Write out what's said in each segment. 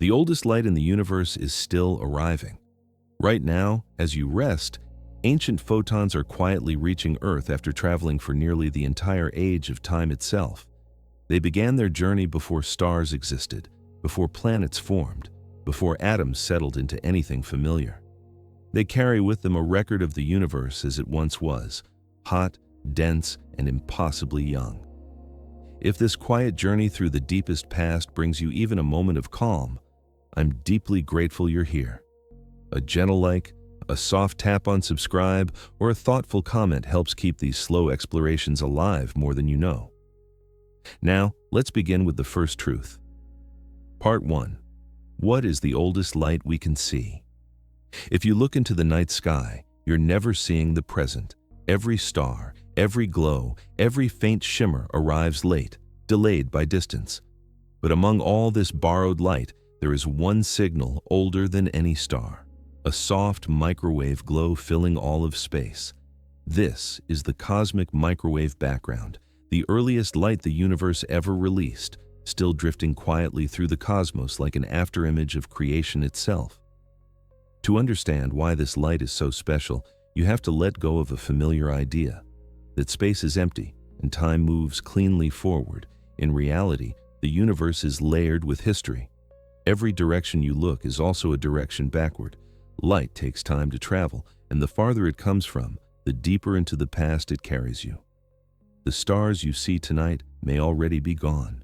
The oldest light in the universe is still arriving. Right now, as you rest, ancient photons are quietly reaching Earth after traveling for nearly the entire age of time itself. They began their journey before stars existed, before planets formed, before atoms settled into anything familiar. They carry with them a record of the universe as it once was, hot, dense, and impossibly young. If this quiet journey through the deepest past brings you even a moment of calm, I'm deeply grateful you're here. A gentle like, a soft tap on subscribe, or a thoughtful comment helps keep these slow explorations alive more than you know. Now, let's begin with the first truth. Part 1. What is the oldest light we can see? If you look into the night sky, you're never seeing the present. Every star, every glow, every faint shimmer arrives late, delayed by distance. But among all this borrowed light, there is one signal older than any star, a soft microwave glow filling all of space. This is the cosmic microwave background, the earliest light the universe ever released, still drifting quietly through the cosmos like an afterimage of creation itself. To understand why this light is so special, you have to let go of a familiar idea, that space is empty and time moves cleanly forward. In reality, the universe is layered with history. Every direction you look is also a direction backward. Light takes time to travel, and the farther it comes from, the deeper into the past it carries you. The stars you see tonight may already be gone.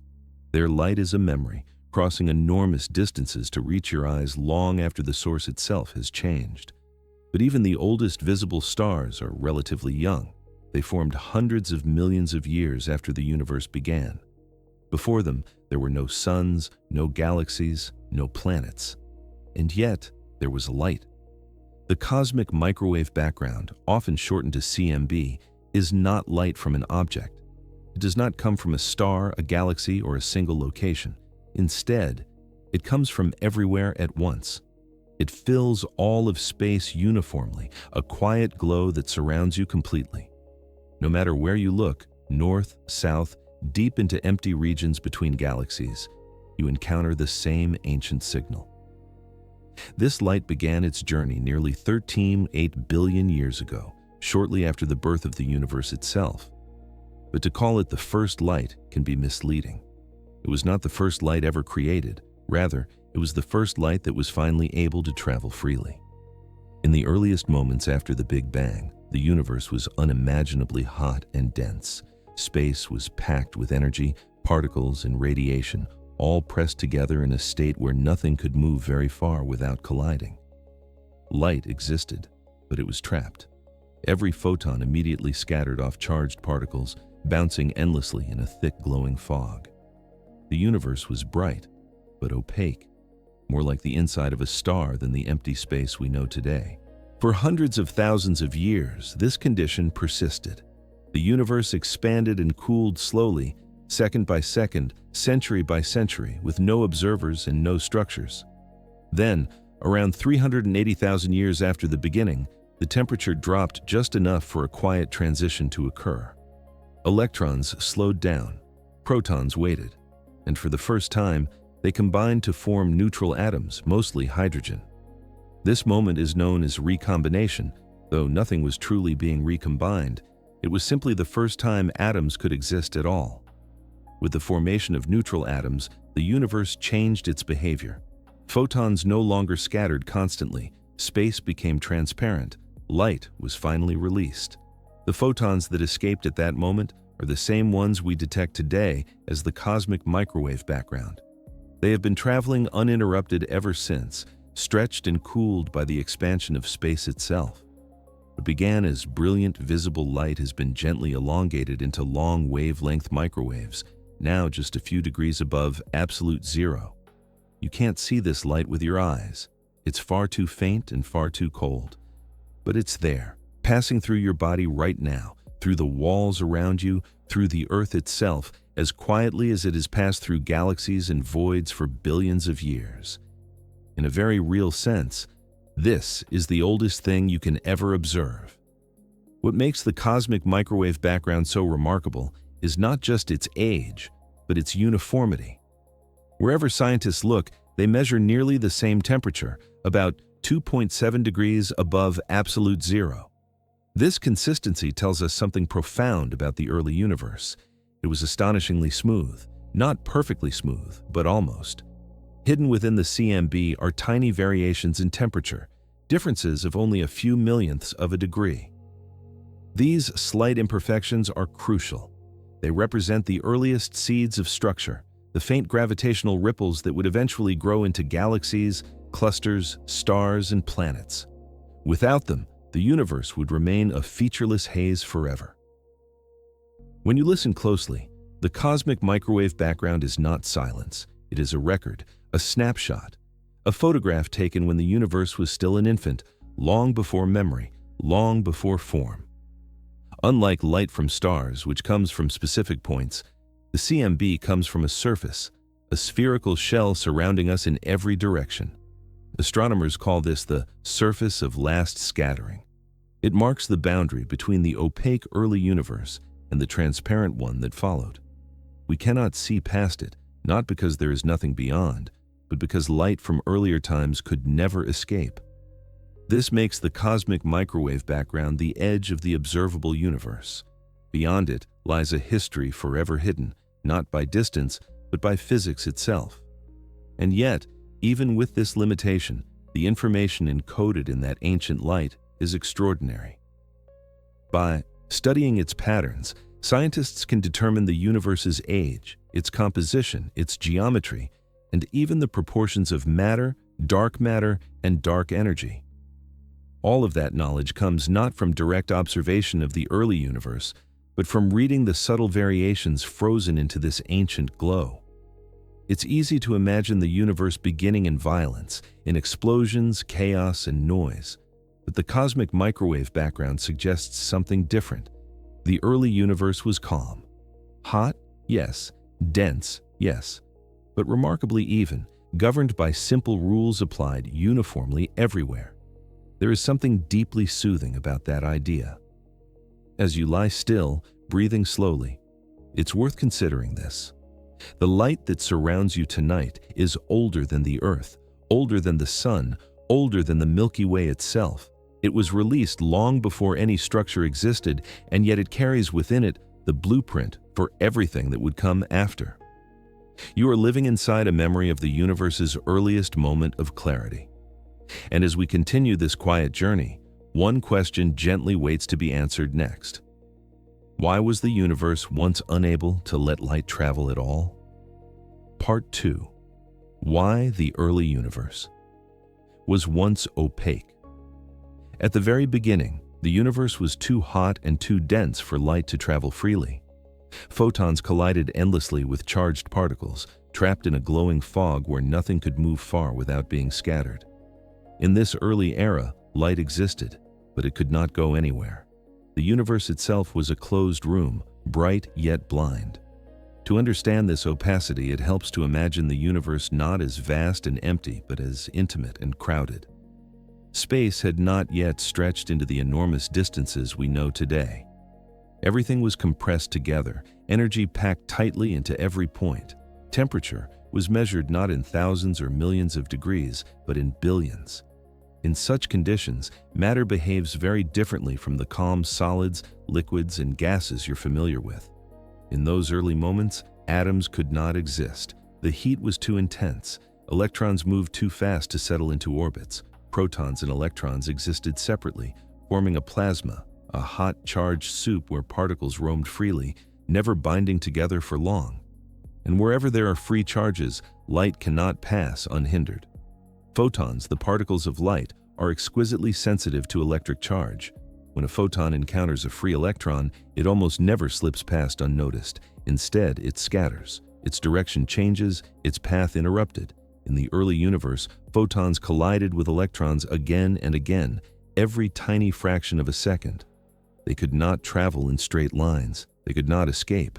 Their light is a memory, crossing enormous distances to reach your eyes long after the source itself has changed. But even the oldest visible stars are relatively young. They formed hundreds of millions of years after the universe began. Before them, there were no suns, no galaxies, no planets. And yet, there was light. The cosmic microwave background, often shortened to CMB, is not light from an object. It does not come from a star, a galaxy, or a single location. Instead, it comes from everywhere at once. It fills all of space uniformly, a quiet glow that surrounds you completely. No matter where you look, north, south, deep into empty regions between galaxies, you encounter the same ancient signal. This light began its journey nearly 13.8 billion years ago, shortly after the birth of the universe itself. But to call it the first light can be misleading. It was not the first light ever created. Rather, it was the first light that was finally able to travel freely. In the earliest moments after the Big Bang, the universe was unimaginably hot and dense. Space was packed with energy, particles, and radiation, all pressed together in a state where nothing could move very far without colliding. Light existed, but it was trapped. Every photon immediately scattered off charged particles, bouncing endlessly in a thick glowing fog. The universe was bright, but opaque, more like the inside of a star than the empty space we know today. For hundreds of thousands of years, this condition persisted. The universe expanded and cooled slowly, second by second, century by century, with no observers and no structures. Then, around 380,000 years after the beginning, the temperature dropped just enough for a quiet transition to occur. Electrons slowed down, protons waited, and for the first time, they combined to form neutral atoms, mostly hydrogen. This moment is known as recombination, though nothing was truly being recombined. It was simply the first time atoms could exist at all. With the formation of neutral atoms, the universe changed its behavior. Photons no longer scattered constantly. Space became transparent. Light was finally released. The photons that escaped at that moment are the same ones we detect today as the cosmic microwave background. They have been traveling uninterrupted ever since, stretched and cooled by the expansion of space itself. What began as brilliant visible light has been gently elongated into long wavelength microwaves, now just a few degrees above absolute zero. You can't see this light with your eyes. It's far too faint and far too cold. But it's there, passing through your body right now, through the walls around you, through the Earth itself, as quietly as it has passed through galaxies and voids for billions of years. In a very real sense, this is the oldest thing you can ever observe. What makes the cosmic microwave background so remarkable is not just its age, but its uniformity. Wherever scientists look, They measure nearly the same temperature, about 2.7 degrees above absolute zero. This consistency tells us something profound about the early universe. It was astonishingly smooth, not perfectly smooth, but almost. Hidden within the CMB are tiny variations in temperature, differences of only a few millionths of a degree. These slight imperfections are crucial. They represent the earliest seeds of structure, the faint gravitational ripples that would eventually grow into galaxies, clusters, stars, and planets. Without them, the universe would remain a featureless haze forever. When you listen closely, the cosmic microwave background is not silence. It is a record, a snapshot, a photograph taken when the universe was still an infant, long before memory, long before form. Unlike light from stars, which comes from specific points, the CMB comes from a surface, a spherical shell surrounding us in every direction. Astronomers call this the surface of last scattering. It marks the boundary between the opaque early universe and the transparent one that followed. We cannot see past it, not because there is nothing beyond, but because light from earlier times could never escape. This makes the cosmic microwave background the edge of the observable universe. Beyond it lies a history forever hidden, not by distance, but by physics itself. And yet, even with this limitation, the information encoded in that ancient light is extraordinary. By studying its patterns, scientists can determine the universe's age, its composition, its geometry, and even the proportions of matter, and dark energy. All of that knowledge comes not from direct observation of the early universe, but from reading the subtle variations frozen into this ancient glow. It's easy to imagine the universe beginning in violence, in explosions, chaos, and noise. But the cosmic microwave background suggests something different. The early universe was calm. Hot, yes. Dense, yes. But remarkably even, governed by simple rules applied uniformly everywhere. There is something deeply soothing about that idea. As you lie still, breathing slowly, it's worth considering this. The light that surrounds you tonight is older than the Earth, older than the Sun, older than the Milky Way itself. It was released long before any structure existed, and yet it carries within it the blueprint for everything that would come after. You are living inside a memory of the universe's earliest moment of clarity. And as we continue this quiet journey, one question gently waits to be answered next. Why was the universe once unable to let light travel at all? Part 2. Why the early universe was once opaque. At the very beginning, the universe was too hot and too dense for light to travel freely. Photons collided endlessly with charged particles, trapped in a glowing fog where nothing could move far without being scattered. In this early era, light existed, but it could not go anywhere. The universe itself was a closed room, bright yet blind. To understand this opacity, it helps to imagine the universe not as vast and empty, but as intimate and crowded. Space had not yet stretched into the enormous distances we know today. Everything was compressed together, energy packed tightly into every point. Temperature was measured not in thousands or millions of degrees, but in billions. In such conditions, matter behaves very differently from the calm solids, liquids, and gases you're familiar with. In those early moments, atoms could not exist. The heat was too intense. Electrons moved too fast to settle into orbits. Protons and electrons existed separately, forming a plasma, a hot, charged soup where particles roamed freely, never binding together for long. And wherever there are free charges, light cannot pass unhindered. Photons, the particles of light, are exquisitely sensitive to electric charge. When a photon encounters a free electron, it almost never slips past unnoticed. Instead, it scatters. Its direction changes, its path interrupted. In the early universe, photons collided with electrons again and again, every tiny fraction of a second. They could not travel in straight lines. They could not escape.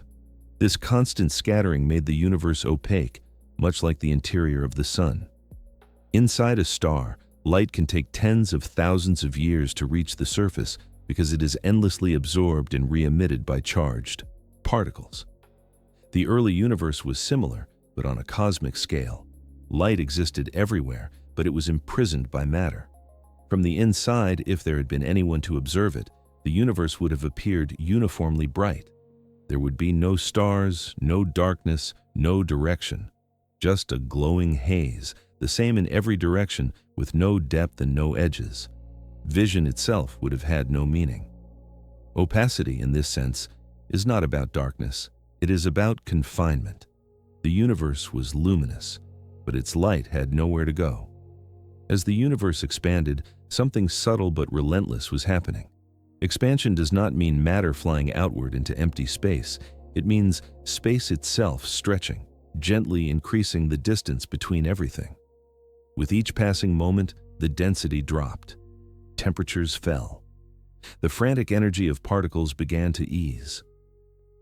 This constant scattering made the universe opaque, much like the interior of the sun. Inside a star, light can take tens of thousands of years to reach the surface because it is endlessly absorbed and re-emitted by charged particles. The early universe was similar, but on a cosmic scale. Light existed everywhere, but it was imprisoned by matter. From the inside, if there had been anyone to observe it, the universe would have appeared uniformly bright. There would be no stars, no darkness, no direction. Just a glowing haze, the same in every direction, with no depth and no edges. Vision itself would have had no meaning. Opacity, in this sense, is not about darkness. It is about confinement. The universe was luminous, but its light had nowhere to go. As the universe expanded, something subtle but relentless was happening. Expansion does not mean matter flying outward into empty space. It means space itself stretching, gently increasing the distance between everything. With each passing moment, the density dropped. Temperatures fell. The frantic energy of particles began to ease.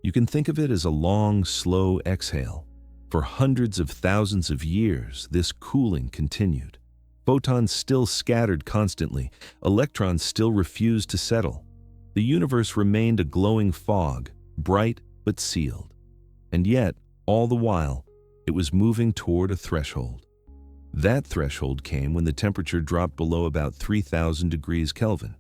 You can think of it as a long, slow exhale. For hundreds of thousands of years, this cooling continued. Photons still scattered constantly. Electrons still refused to settle. The universe remained a glowing fog, bright but sealed. And yet, all the while, it was moving toward a threshold. That threshold came when the temperature dropped below about 3,000 degrees Kelvin.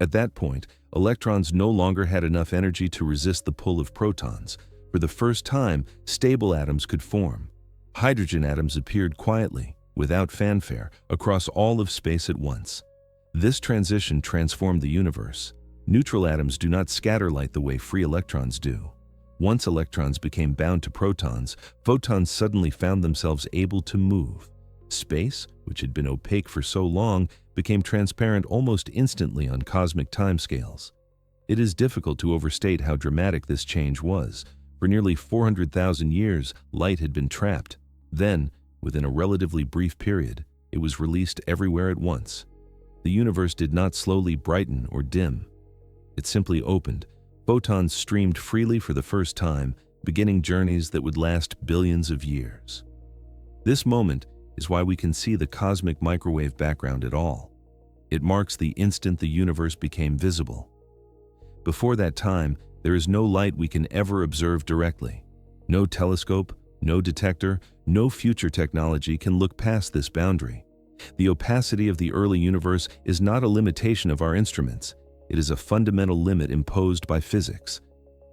At that point, electrons no longer had enough energy to resist the pull of protons. For the first time, stable atoms could form. Hydrogen atoms appeared quietly, without fanfare, across all of space at once. This transition transformed the universe. Neutral atoms do not scatter light the way free electrons do. Once electrons became bound to protons, photons suddenly found themselves able to move. Space, which had been opaque for so long, became transparent almost instantly on cosmic timescales. It is difficult to overstate how dramatic this change was. For nearly 400,000 years, light had been trapped. Then, within a relatively brief period, it was released everywhere at once. The universe did not slowly brighten or dim. It simply opened. Photons streamed freely for the first time, beginning journeys that would last billions of years. This moment is why we can see the cosmic microwave background at all. It marks the instant the universe became visible. Before that time, there is no light we can ever observe directly. No telescope, no detector, no future technology can look past this boundary. The opacity of the early universe is not a limitation of our instruments. It is a fundamental limit imposed by physics.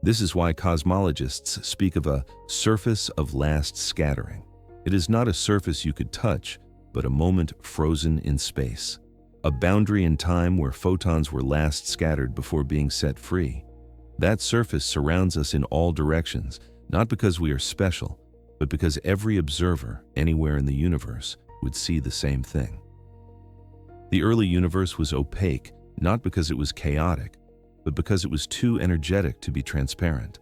This is why cosmologists speak of a surface of last scattering. It is not a surface you could touch, but a moment frozen in space. A boundary in time where photons were last scattered before being set free. That surface surrounds us in all directions, not because we are special, but because every observer anywhere in the universe would see the same thing. The early universe was opaque, not because it was chaotic, but because it was too energetic to be transparent.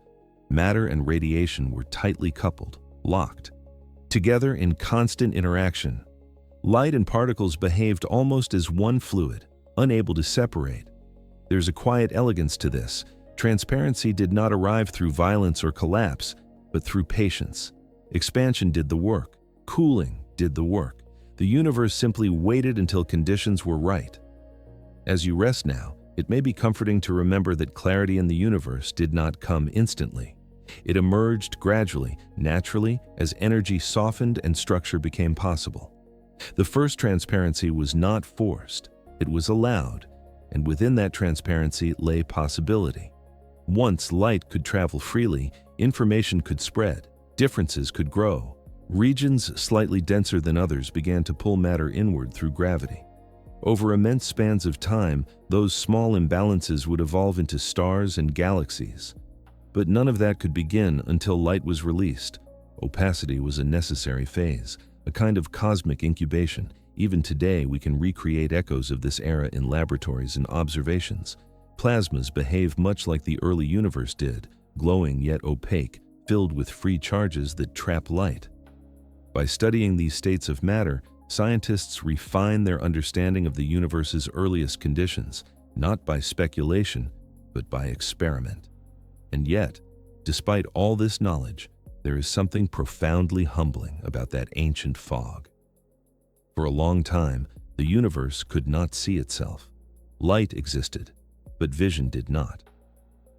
Matter and radiation were tightly coupled, locked, together in constant interaction. Light and particles behaved almost as one fluid, unable to separate. There's a quiet elegance to this. Transparency did not arrive through violence or collapse, but through patience. Expansion did the work. Cooling did the work. The universe simply waited until conditions were right. As you rest now, it may be comforting to remember that clarity in the universe did not come instantly. It emerged gradually, naturally, as energy softened and structure became possible. The first transparency was not forced, it was allowed, and within that transparency lay possibility. Once light could travel freely, information could spread, differences could grow. Regions slightly denser than others began to pull matter inward through gravity. Over immense spans of time, those small imbalances would evolve into stars and galaxies. But none of that could begin until light was released. Opacity was a necessary phase, a kind of cosmic incubation. Even today, we can recreate echoes of this era in laboratories and observations. Plasmas behave much like the early universe did, glowing yet opaque, filled with free charges that trap light. By studying these states of matter, scientists refine their understanding of the universe's earliest conditions, not by speculation, but by experiment. And yet, despite all this knowledge, there is something profoundly humbling about that ancient fog. For a long time, the universe could not see itself. Light existed, but vision did not.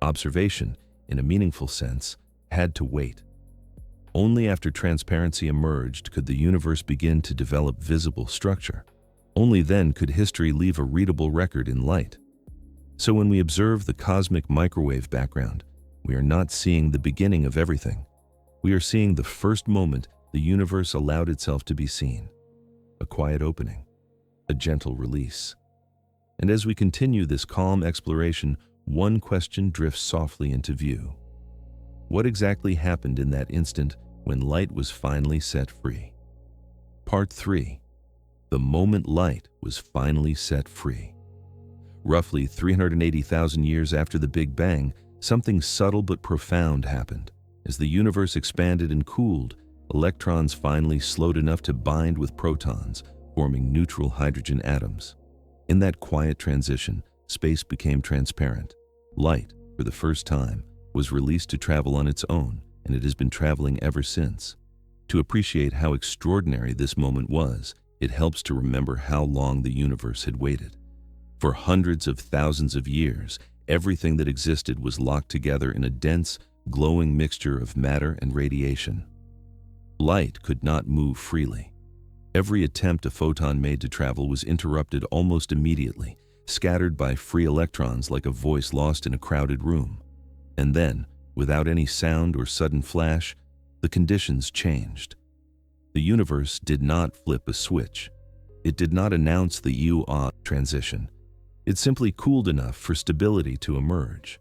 Observation, in a meaningful sense, had to wait. Only after transparency emerged could the universe begin to develop visible structure. Only then could history leave a readable record in light. So when we observe the cosmic microwave background, we are not seeing the beginning of everything. We are seeing the first moment the universe allowed itself to be seen. A quiet opening, a gentle release. And as we continue this calm exploration, one question drifts softly into view. What exactly happened in that instant when light was finally set free? Part 3. The moment light was finally set free. Roughly 380,000 years after the Big Bang, something subtle but profound happened. As the universe expanded and cooled, electrons finally slowed enough to bind with protons, forming neutral hydrogen atoms. In that quiet transition, space became transparent. Light, for the first time, was released to travel on its own, and it has been traveling ever since. To appreciate how extraordinary this moment was, it helps to remember how long the universe had waited. For hundreds of thousands of years, everything that existed was locked together in a dense, glowing mixture of matter and radiation. Light could not move freely. Every attempt a photon made to travel was interrupted almost immediately, scattered by free electrons like a voice lost in a crowded room. And then, without any sound or sudden flash, the conditions changed. The universe did not flip a switch. It did not announce the you-ah transition. It simply cooled enough for stability to emerge.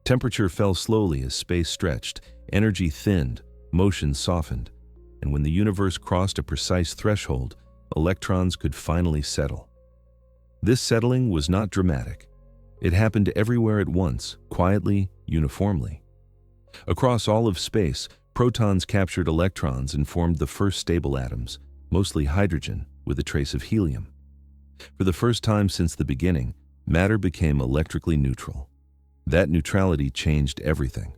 Temperature fell slowly as space stretched, energy thinned, motion softened, and when the universe crossed a precise threshold, electrons could finally settle. This settling was not dramatic. It happened everywhere at once, quietly, uniformly. Across all of space, protons captured electrons and formed the first stable atoms, mostly hydrogen, with a trace of helium. For the first time since the beginning, matter became electrically neutral. That neutrality changed everything.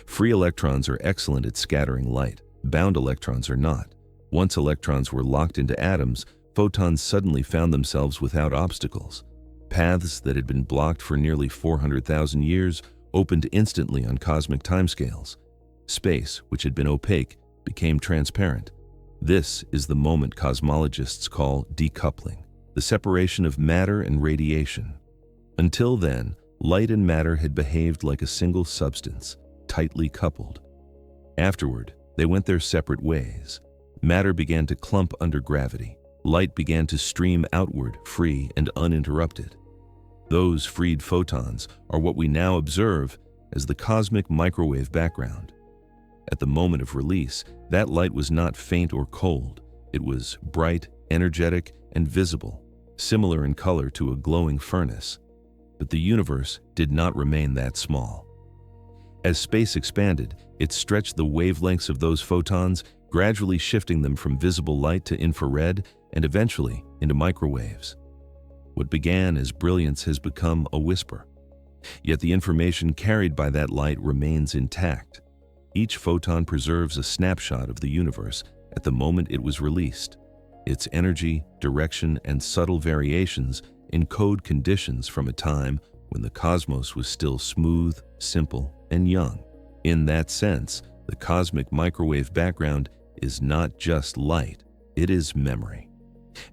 Free electrons are excellent at scattering light. Bound electrons are not. Once electrons were locked into atoms, photons suddenly found themselves without obstacles. Paths that had been blocked for nearly 400,000 years opened instantly on cosmic timescales. Space, which had been opaque, became transparent. This is the moment cosmologists call decoupling, the separation of matter and radiation. Until then, light and matter had behaved like a single substance, tightly coupled. Afterward, they went their separate ways. Matter began to clump under gravity. Light began to stream outward, free and uninterrupted. Those freed photons are what we now observe as the cosmic microwave background. At the moment of release, that light was not faint or cold. It was bright, energetic, and visible, similar in color to a glowing furnace. But the universe did not remain that small. As space expanded, it stretched the wavelengths of those photons, gradually shifting them from visible light to infrared and eventually into microwaves. What began as brilliance has become a whisper. Yet the information carried by that light remains intact. Each photon preserves a snapshot of the universe at the moment it was released. Its energy, direction, and subtle variations encode conditions from a time when the cosmos was still smooth, simple, and young. In that sense, the cosmic microwave background is not just light, it is memory.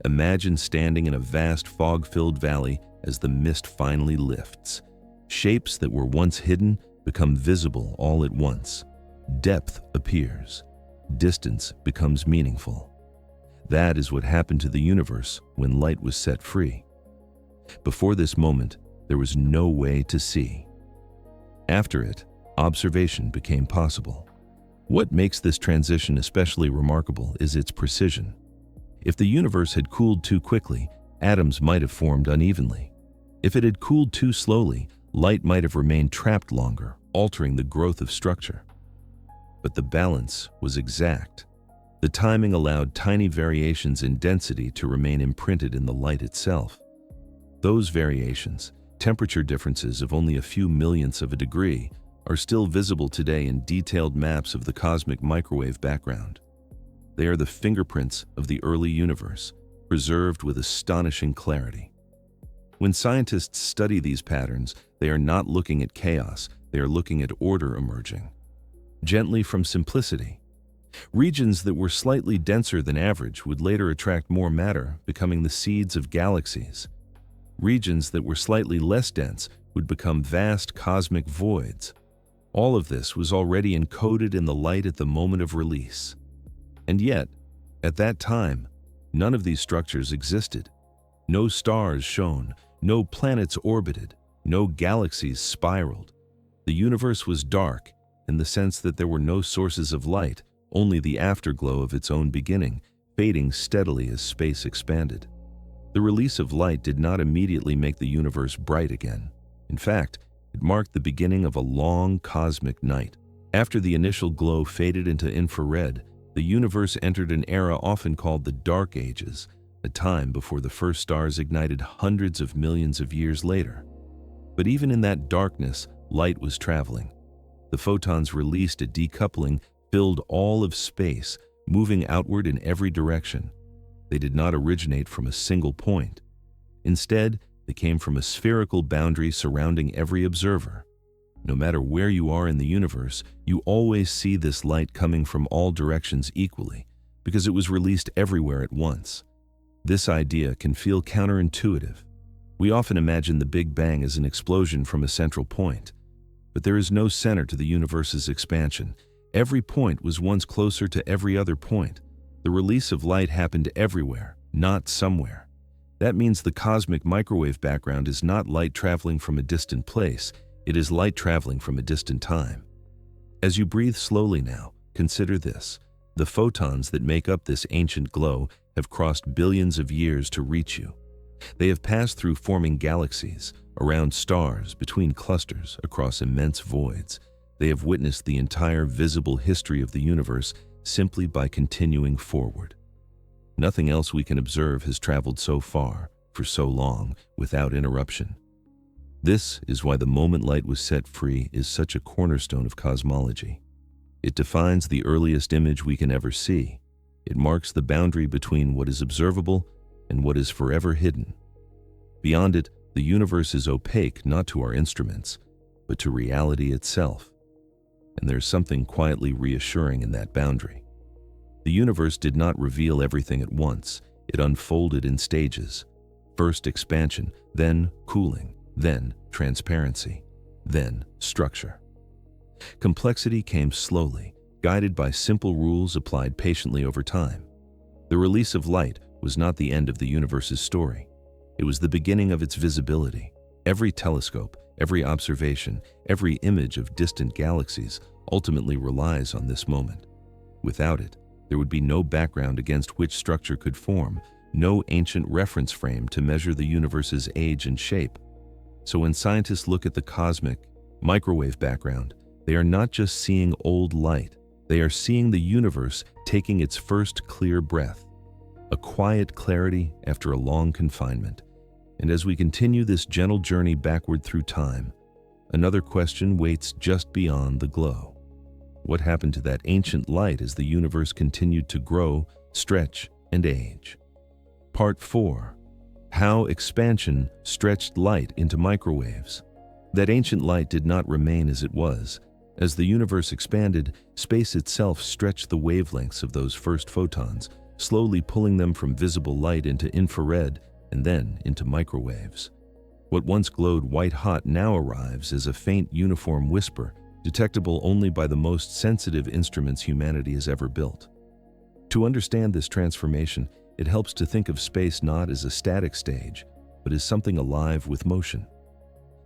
Imagine standing in a vast fog-filled valley as the mist finally lifts. Shapes that were once hidden become visible all at once. Depth appears. Distance becomes meaningful. That is what happened to the universe when light was set free. Before this moment, there was no way to see. After it, observation became possible. What makes this transition especially remarkable is its precision. If the universe had cooled too quickly, atoms might have formed unevenly. If it had cooled too slowly, light might have remained trapped longer, altering the growth of structure. But the balance was exact. The timing allowed tiny variations in density to remain imprinted in the light itself. Those variations, temperature differences of only a few millionths of a degree, are still visible today in detailed maps of the cosmic microwave background. They are the fingerprints of the early universe, preserved with astonishing clarity. When scientists study these patterns, they are not looking at chaos, they are looking at order emerging. Gently from simplicity. Regions that were slightly denser than average would later attract more matter, becoming the seeds of galaxies. Regions that were slightly less dense would become vast cosmic voids. All of this was already encoded in the light at the moment of release. And yet, at that time, none of these structures existed. No stars shone, no planets orbited, no galaxies spiraled. The universe was dark in the sense that there were no sources of light, only the afterglow of its own beginning, fading steadily as space expanded. The release of light did not immediately make the universe bright again. In fact, it marked the beginning of a long cosmic night. After the initial glow faded into infrared, the universe entered an era often called the Dark Ages, a time before the first stars ignited hundreds of millions of years later. But even in that darkness, light was traveling. The photons released at decoupling filled all of space, moving outward in every direction. They did not originate from a single point. Instead, they came from a spherical boundary surrounding every observer. No matter where you are in the universe, you always see this light coming from all directions equally, because it was released everywhere at once. This idea can feel counterintuitive. We often imagine the Big Bang as an explosion from a central point. But there is no center to the universe's expansion. Every point was once closer to every other point. The release of light happened everywhere, not somewhere. That means the cosmic microwave background is not light traveling from a distant place, it is light traveling from a distant time. As you breathe slowly now, consider this. The photons that make up this ancient glow have crossed billions of years to reach you. They have passed through forming galaxies, around stars, between clusters, across immense voids. They have witnessed the entire visible history of the universe simply by continuing forward. Nothing else we can observe has traveled so far, for so long, without interruption. This is why the moment light was set free is such a cornerstone of cosmology. It defines the earliest image we can ever see. It marks the boundary between what is observable and what is forever hidden. Beyond it, the universe is opaque not to our instruments, but to reality itself. And there's something quietly reassuring in that boundary. The universe did not reveal everything at once. It unfolded in stages. First expansion, then cooling, then transparency, then structure. Complexity came slowly, guided by simple rules applied patiently over time. The release of light was not the end of the universe's story. It was the beginning of its visibility. Every telescope, every observation, every image of distant galaxies ultimately relies on this moment. Without it, there would be no background against which structure could form, no ancient reference frame to measure the universe's age and shape. So when scientists look at the cosmic, microwave background, they are not just seeing old light, they are seeing the universe taking its first clear breath, a quiet clarity after a long confinement. And as we continue this gentle journey backward through time, another question waits just beyond the glow. What happened to that ancient light as the universe continued to grow, stretch, and age? Part 4. How expansion stretched light into microwaves. That ancient light did not remain as it was. As the universe expanded, space itself stretched the wavelengths of those first photons, slowly pulling them from visible light into infrared and then into microwaves. What once glowed white-hot now arrives as a faint uniform whisper, detectable only by the most sensitive instruments humanity has ever built. To understand this transformation, it helps to think of space not as a static stage, but as something alive with motion.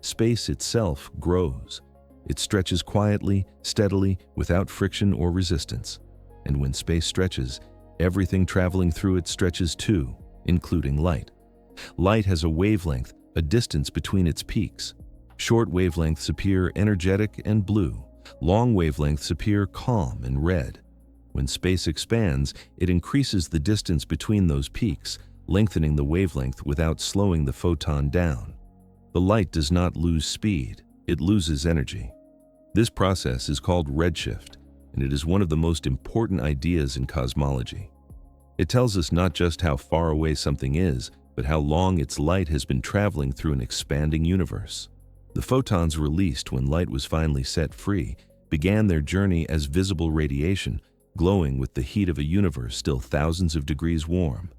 Space itself grows. It stretches quietly, steadily, without friction or resistance. And when space stretches, everything traveling through it stretches too, including light. Light has a wavelength, a distance between its peaks. Short wavelengths appear energetic and blue. Long wavelengths appear calm and red. When space expands, it increases the distance between those peaks, lengthening the wavelength without slowing the photon down. The light does not lose speed, it loses energy. This process is called redshift, and it is one of the most important ideas in cosmology. It tells us not just how far away something is, but how long its light has been traveling through an expanding universe. The photons released when light was finally set free began their journey as visible radiation, glowing with the heat of a universe still thousands of degrees warm.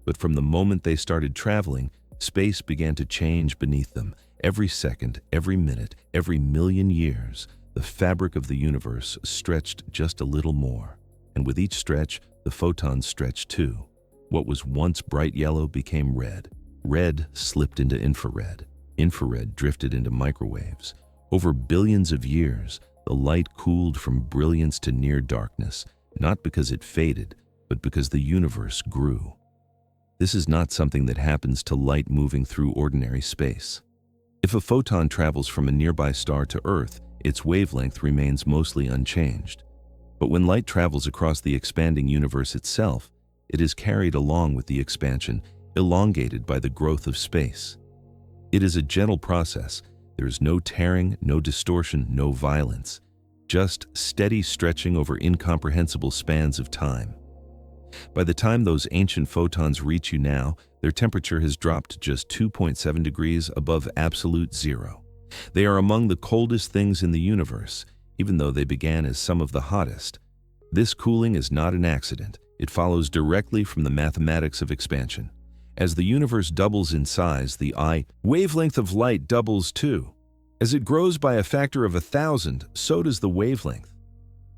But from the moment they started traveling, space began to change beneath them. Every second, every minute, every million years, the fabric of the universe stretched just a little more. And with each stretch, the photons stretched too. What was once bright yellow became red. Red slipped into infrared. Infrared drifted into microwaves. Over billions of years, the light cooled from brilliance to near darkness, not because it faded, but because the universe grew. This is not something that happens to light moving through ordinary space. If a photon travels from a nearby star to Earth, its wavelength remains mostly unchanged. But when light travels across the expanding universe itself, it is carried along with the expansion, elongated by the growth of space. It is a gentle process. There is no tearing, no distortion, no violence, just steady stretching over incomprehensible spans of time. By the time those ancient photons reach you now, their temperature has dropped to just 2.7 degrees above absolute zero. They are among the coldest things in the universe, even though they began as some of the hottest. This cooling is not an accident. It follows directly from the mathematics of expansion. As the universe doubles in size, the wavelength of light doubles too. As it grows by a factor of 1,000, so does the wavelength.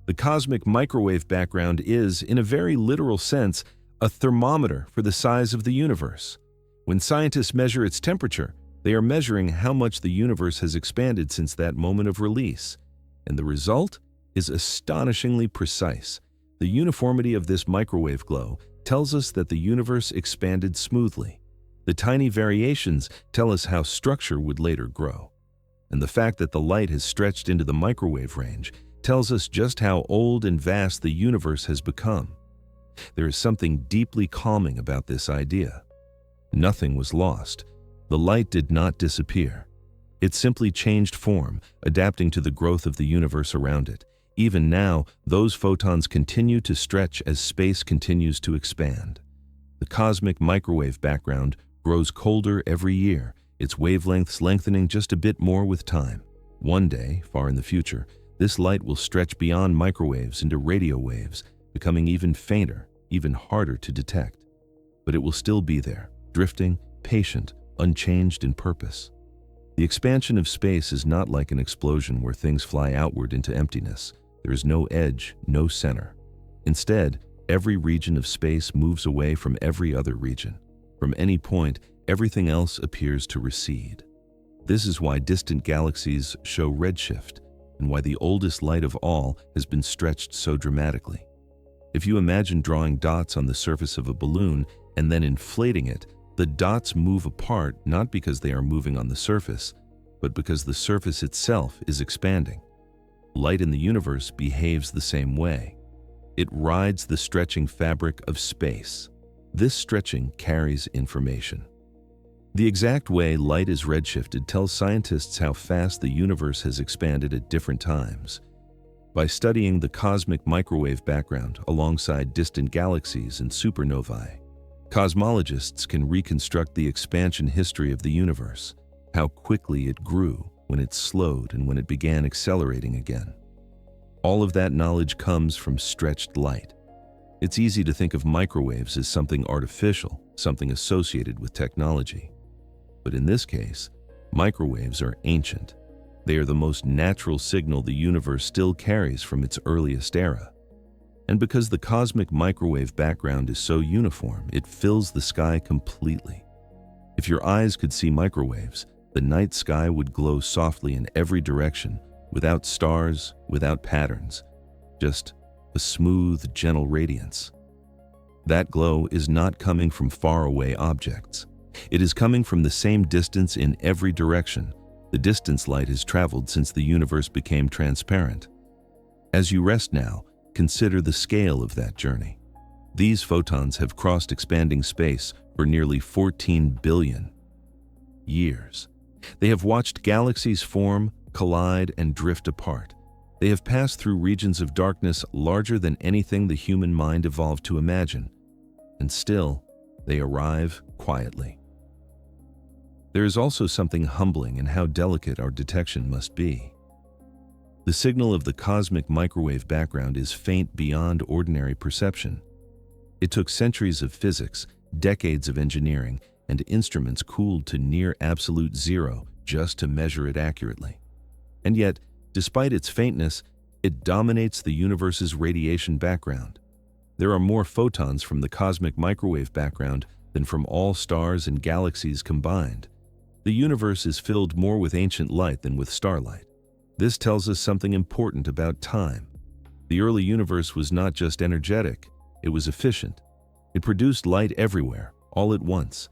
The cosmic microwave background is, in a very literal sense, a thermometer for the size of the universe. When scientists measure its temperature, they are measuring how much the universe has expanded since that moment of release. And the result is astonishingly precise. The uniformity of this microwave glow tells us that the universe expanded smoothly. The tiny variations tell us how structure would later grow. And the fact that the light has stretched into the microwave range tells us just how old and vast the universe has become. There is something deeply calming about this idea. Nothing was lost. The light did not disappear. It simply changed form, adapting to the growth of the universe around it. Even now, those photons continue to stretch as space continues to expand. The cosmic microwave background grows colder every year, its wavelengths lengthening just a bit more with time. One day, far in the future, this light will stretch beyond microwaves into radio waves, becoming even fainter, even harder to detect. But it will still be there, drifting, patient, unchanged in purpose. The expansion of space is not like an explosion where things fly outward into emptiness. There is no edge, no center. Instead, every region of space moves away from every other region. From any point, everything else appears to recede. This is why distant galaxies show redshift, and why the oldest light of all has been stretched so dramatically. If you imagine drawing dots on the surface of a balloon and then inflating it, the dots move apart not because they are moving on the surface, but because the surface itself is expanding. Light in the universe behaves the same way. It rides the stretching fabric of space. This stretching carries information. The exact way light is redshifted tells scientists how fast the universe has expanded at different times. By studying the cosmic microwave background alongside distant galaxies and supernovae, cosmologists can reconstruct the expansion history of the universe, how quickly it grew, when it slowed, and when it began accelerating again. All of that knowledge comes from stretched light. It's easy to think of microwaves as something artificial, something associated with technology. But in this case, microwaves are ancient. They are the most natural signal the universe still carries from its earliest era. And because the cosmic microwave background is so uniform, it fills the sky completely. If your eyes could see microwaves, the night sky would glow softly in every direction, without stars, without patterns, just a smooth, gentle radiance. That glow is not coming from faraway objects. It is coming from the same distance in every direction. The distance light has traveled since the universe became transparent. As you rest now, consider the scale of that journey. These photons have crossed expanding space for nearly 14 billion years. They have watched galaxies form, collide, and drift apart. They have passed through regions of darkness larger than anything the human mind evolved to imagine. And still, they arrive quietly. There is also something humbling in how delicate our detection must be. The signal of the cosmic microwave background is faint beyond ordinary perception. It took centuries of physics, decades of engineering, and instruments cooled to near absolute zero just to measure it accurately. And yet, despite its faintness, it dominates the universe's radiation background. There are more photons from the cosmic microwave background than from all stars and galaxies combined. The universe is filled more with ancient light than with starlight. This tells us something important about time. The early universe was not just energetic, it was efficient. It produced light everywhere, all at once.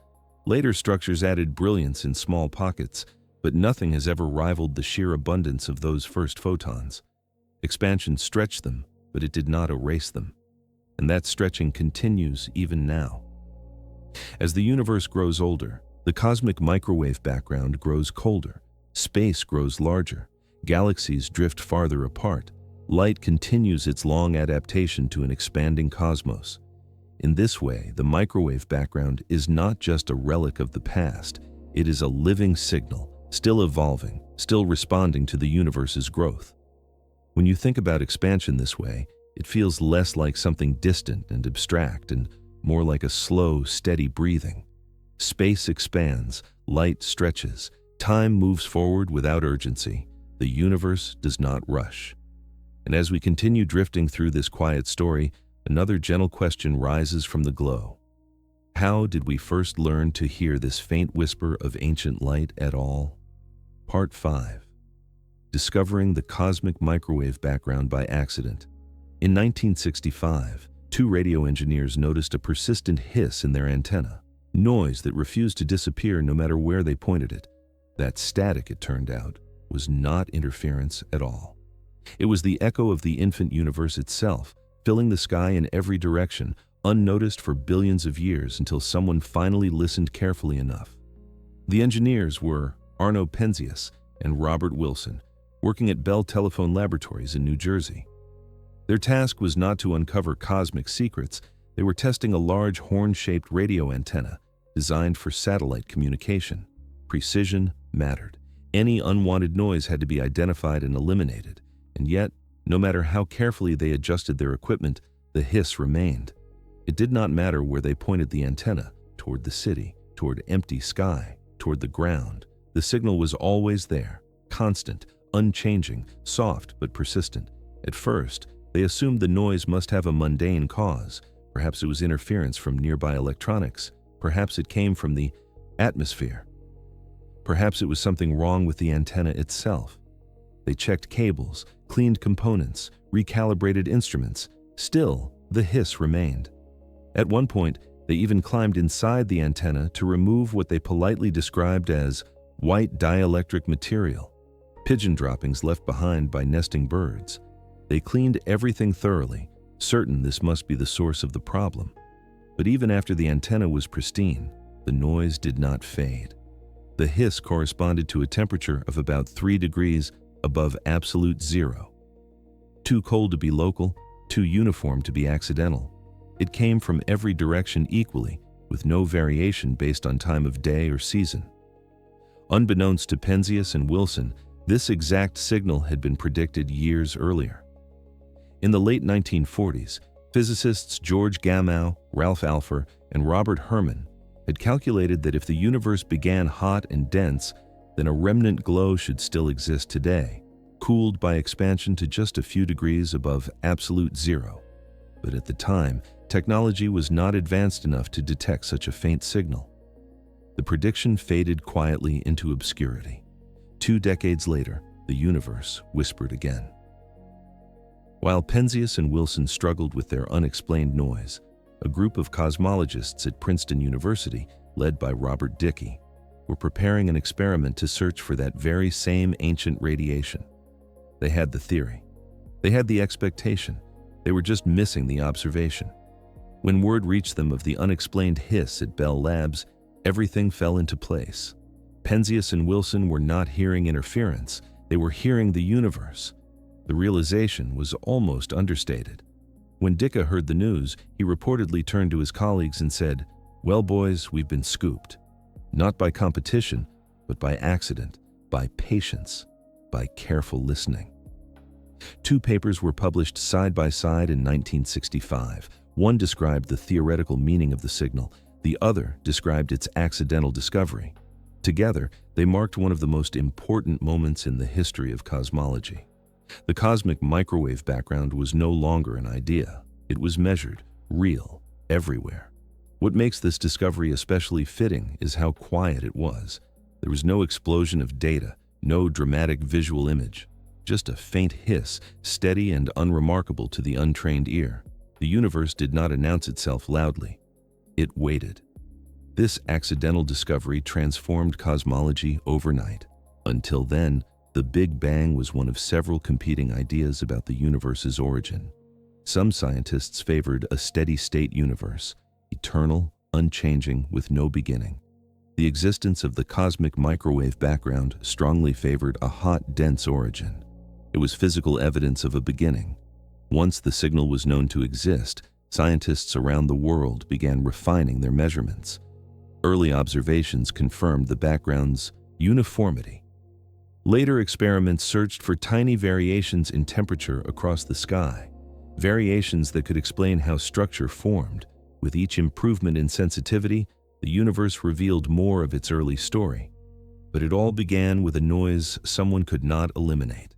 Later structures added brilliance in small pockets, but nothing has ever rivaled the sheer abundance of those first photons. Expansion stretched them, but it did not erase them. And that stretching continues even now. As the universe grows older, the cosmic microwave background grows colder, space grows larger, galaxies drift farther apart, light continues its long adaptation to an expanding cosmos. In this way, the microwave background is not just a relic of the past, it is a living signal, still evolving, still responding to the universe's growth. When you think about expansion this way, it feels less like something distant and abstract and more like a slow, steady breathing. Space expands, light stretches, time moves forward without urgency. The universe does not rush. And as we continue drifting through this quiet story, another gentle question rises from the glow. How did we first learn to hear this faint whisper of ancient light at all? Part 5. Discovering the cosmic microwave background by accident. In 1965, two radio engineers noticed a persistent hiss in their antenna, noise that refused to disappear no matter where they pointed it. That static, it turned out, was not interference at all. It was the echo of the infant universe itself, filling the sky in every direction, unnoticed for billions of years until someone finally listened carefully enough. The engineers were Arno Penzias and Robert Wilson, working at Bell Telephone Laboratories in New Jersey. Their task was not to uncover cosmic secrets. They were testing a large horn-shaped radio antenna designed for satellite communication. Precision mattered. Any unwanted noise had to be identified and eliminated. And yet, no matter how carefully they adjusted their equipment, the hiss remained. It did not matter where they pointed the antenna, toward the city, toward empty sky, toward the ground. The signal was always there, constant, unchanging, soft but persistent. At first, they assumed the noise must have a mundane cause. Perhaps it was interference from nearby electronics. Perhaps it came from the atmosphere. Perhaps it was something wrong with the antenna itself. They checked cables, cleaned components, recalibrated instruments. Still, the hiss remained. At one point, they even climbed inside the antenna to remove what they politely described as white dielectric material, pigeon droppings left behind by nesting birds. They cleaned everything thoroughly, certain this must be the source of the problem. But even after the antenna was pristine, the noise did not fade. The hiss corresponded to a temperature of about 3 degrees above absolute zero. Too cold to be local, too uniform to be accidental. It came from every direction equally, with no variation based on time of day or season. Unbeknownst to Penzias and Wilson, this exact signal had been predicted years earlier. In the late 1940s, physicists George Gamow, Ralph Alpher, and Robert Herman had calculated that if the universe began hot and dense, then a remnant glow should still exist today, cooled by expansion to just a few degrees above absolute zero. But at the time, technology was not advanced enough to detect such a faint signal. The prediction faded quietly into obscurity. 2 decades later, the universe whispered again. While Penzias and Wilson struggled with their unexplained noise, a group of cosmologists at Princeton University, led by Robert Dicke, were preparing an experiment to search for that very same ancient radiation. They had the theory. They had the expectation. They were just missing the observation. When word reached them of the unexplained hiss at Bell Labs, everything fell into place. Penzias and Wilson were not hearing interference. They were hearing the universe. The realization was almost understated. When Dicke heard the news, he reportedly turned to his colleagues and said, "Well, boys, we've been scooped. Not by competition, but by accident, by patience, by careful listening." Two papers were published side by side in 1965. One described the theoretical meaning of the signal, the other described its accidental discovery. Together, they marked one of the most important moments in the history of cosmology. The cosmic microwave background was no longer an idea. It was measured, real, everywhere. What makes this discovery especially fitting is how quiet it was. There was no explosion of data, no dramatic visual image, just a faint hiss, steady and unremarkable to the untrained ear. The universe did not announce itself loudly. It waited. This accidental discovery transformed cosmology overnight. Until then, the Big Bang was one of several competing ideas about the universe's origin. Some scientists favored a steady-state universe, eternal, unchanging, with no beginning. The existence of the cosmic microwave background strongly favored a hot, dense origin. It was physical evidence of a beginning. Once the signal was known to exist, scientists around the world began refining their measurements. Early observations confirmed the background's uniformity. Later experiments searched for tiny variations in temperature across the sky, variations that could explain how structure formed. With each improvement in sensitivity, the universe revealed more of its early story. But it all began with a noise someone could not eliminate.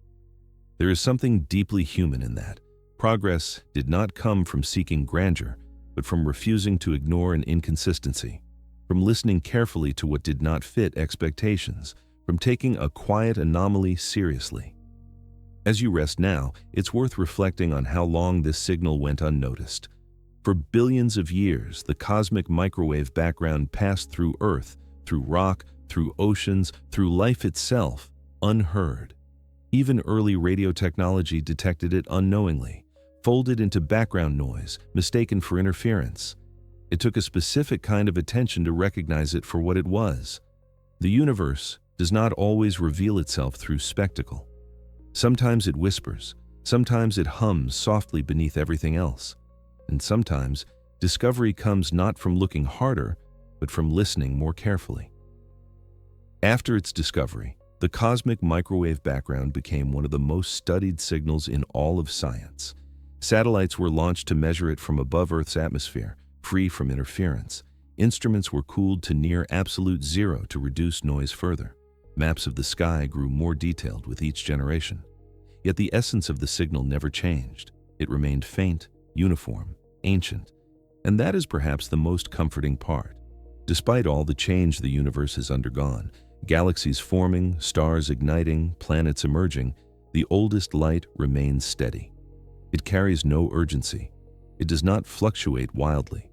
There is something deeply human in that. Progress did not come from seeking grandeur, but from refusing to ignore an inconsistency, from listening carefully to what did not fit expectations, from taking a quiet anomaly seriously. As you rest now, it's worth reflecting on how long this signal went unnoticed. For billions of years, the cosmic microwave background passed through Earth, through rock, through oceans, through life itself, unheard. Even early radio technology detected it unknowingly, folded into background noise, mistaken for interference. It took a specific kind of attention to recognize it for what it was. The universe does not always reveal itself through spectacle. Sometimes it whispers, sometimes it hums softly beneath everything else. And sometimes, discovery comes not from looking harder, but from listening more carefully. After its discovery, the cosmic microwave background became one of the most studied signals in all of science. Satellites were launched to measure it from above Earth's atmosphere, free from interference. Instruments were cooled to near absolute zero to reduce noise further. Maps of the sky grew more detailed with each generation. Yet the essence of the signal never changed. It remained faint, uniform, ancient, and that is perhaps the most comforting part. Despite all the change the universe has undergone, galaxies forming, stars igniting, planets emerging, the oldest light remains steady. It carries no urgency. It does not fluctuate wildly.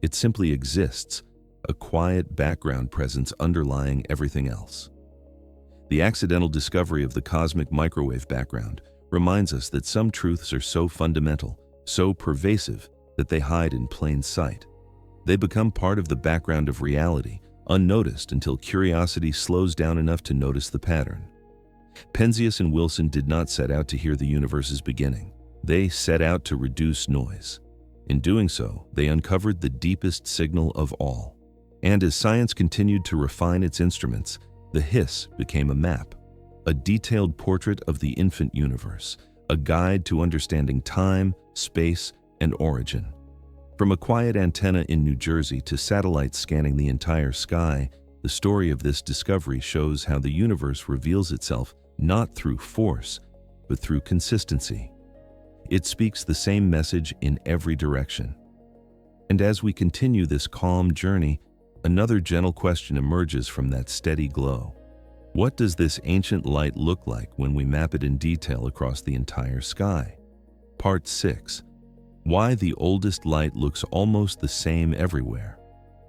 It simply exists, a quiet background presence underlying everything else. The accidental discovery of the cosmic microwave background reminds us that some truths are so fundamental, so pervasive, that they hide in plain sight. They become part of the background of reality, unnoticed until curiosity slows down enough to notice the pattern. Penzias and Wilson did not set out to hear the universe's beginning. They set out to reduce noise. In doing so, they uncovered the deepest signal of all. And as science continued to refine its instruments, the hiss became a map, a detailed portrait of the infant universe, a guide to understanding time, space, and origin. From a quiet antenna in New Jersey to satellites scanning the entire sky, the story of this discovery shows how the universe reveals itself not through force, but through consistency. It speaks the same message in every direction. And as we continue this calm journey, another gentle question emerges from that steady glow. What does this ancient light look like when we map it in detail across the entire sky? Part 6. Why the oldest light looks almost the same everywhere.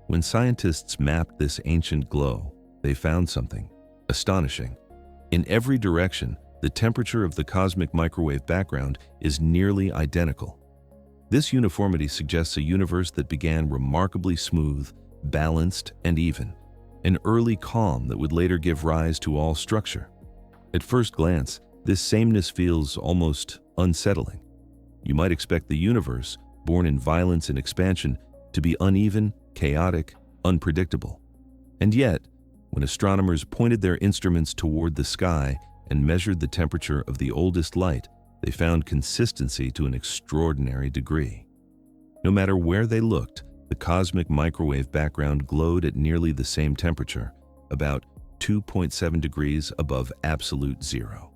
When scientists mapped this ancient glow, they found something astonishing. In every direction, the temperature of the cosmic microwave background is nearly identical. This uniformity suggests a universe that began remarkably smooth, balanced, and even, an early calm that would later give rise to all structure. At first glance, this sameness feels almost unsettling. You might expect the universe, born in violence and expansion, to be uneven, chaotic, unpredictable. And yet, when astronomers pointed their instruments toward the sky and measured the temperature of the oldest light, They found consistency to an extraordinary degree. No matter where they looked, the cosmic microwave background glowed at nearly the same temperature, about 2.7 degrees above absolute zero.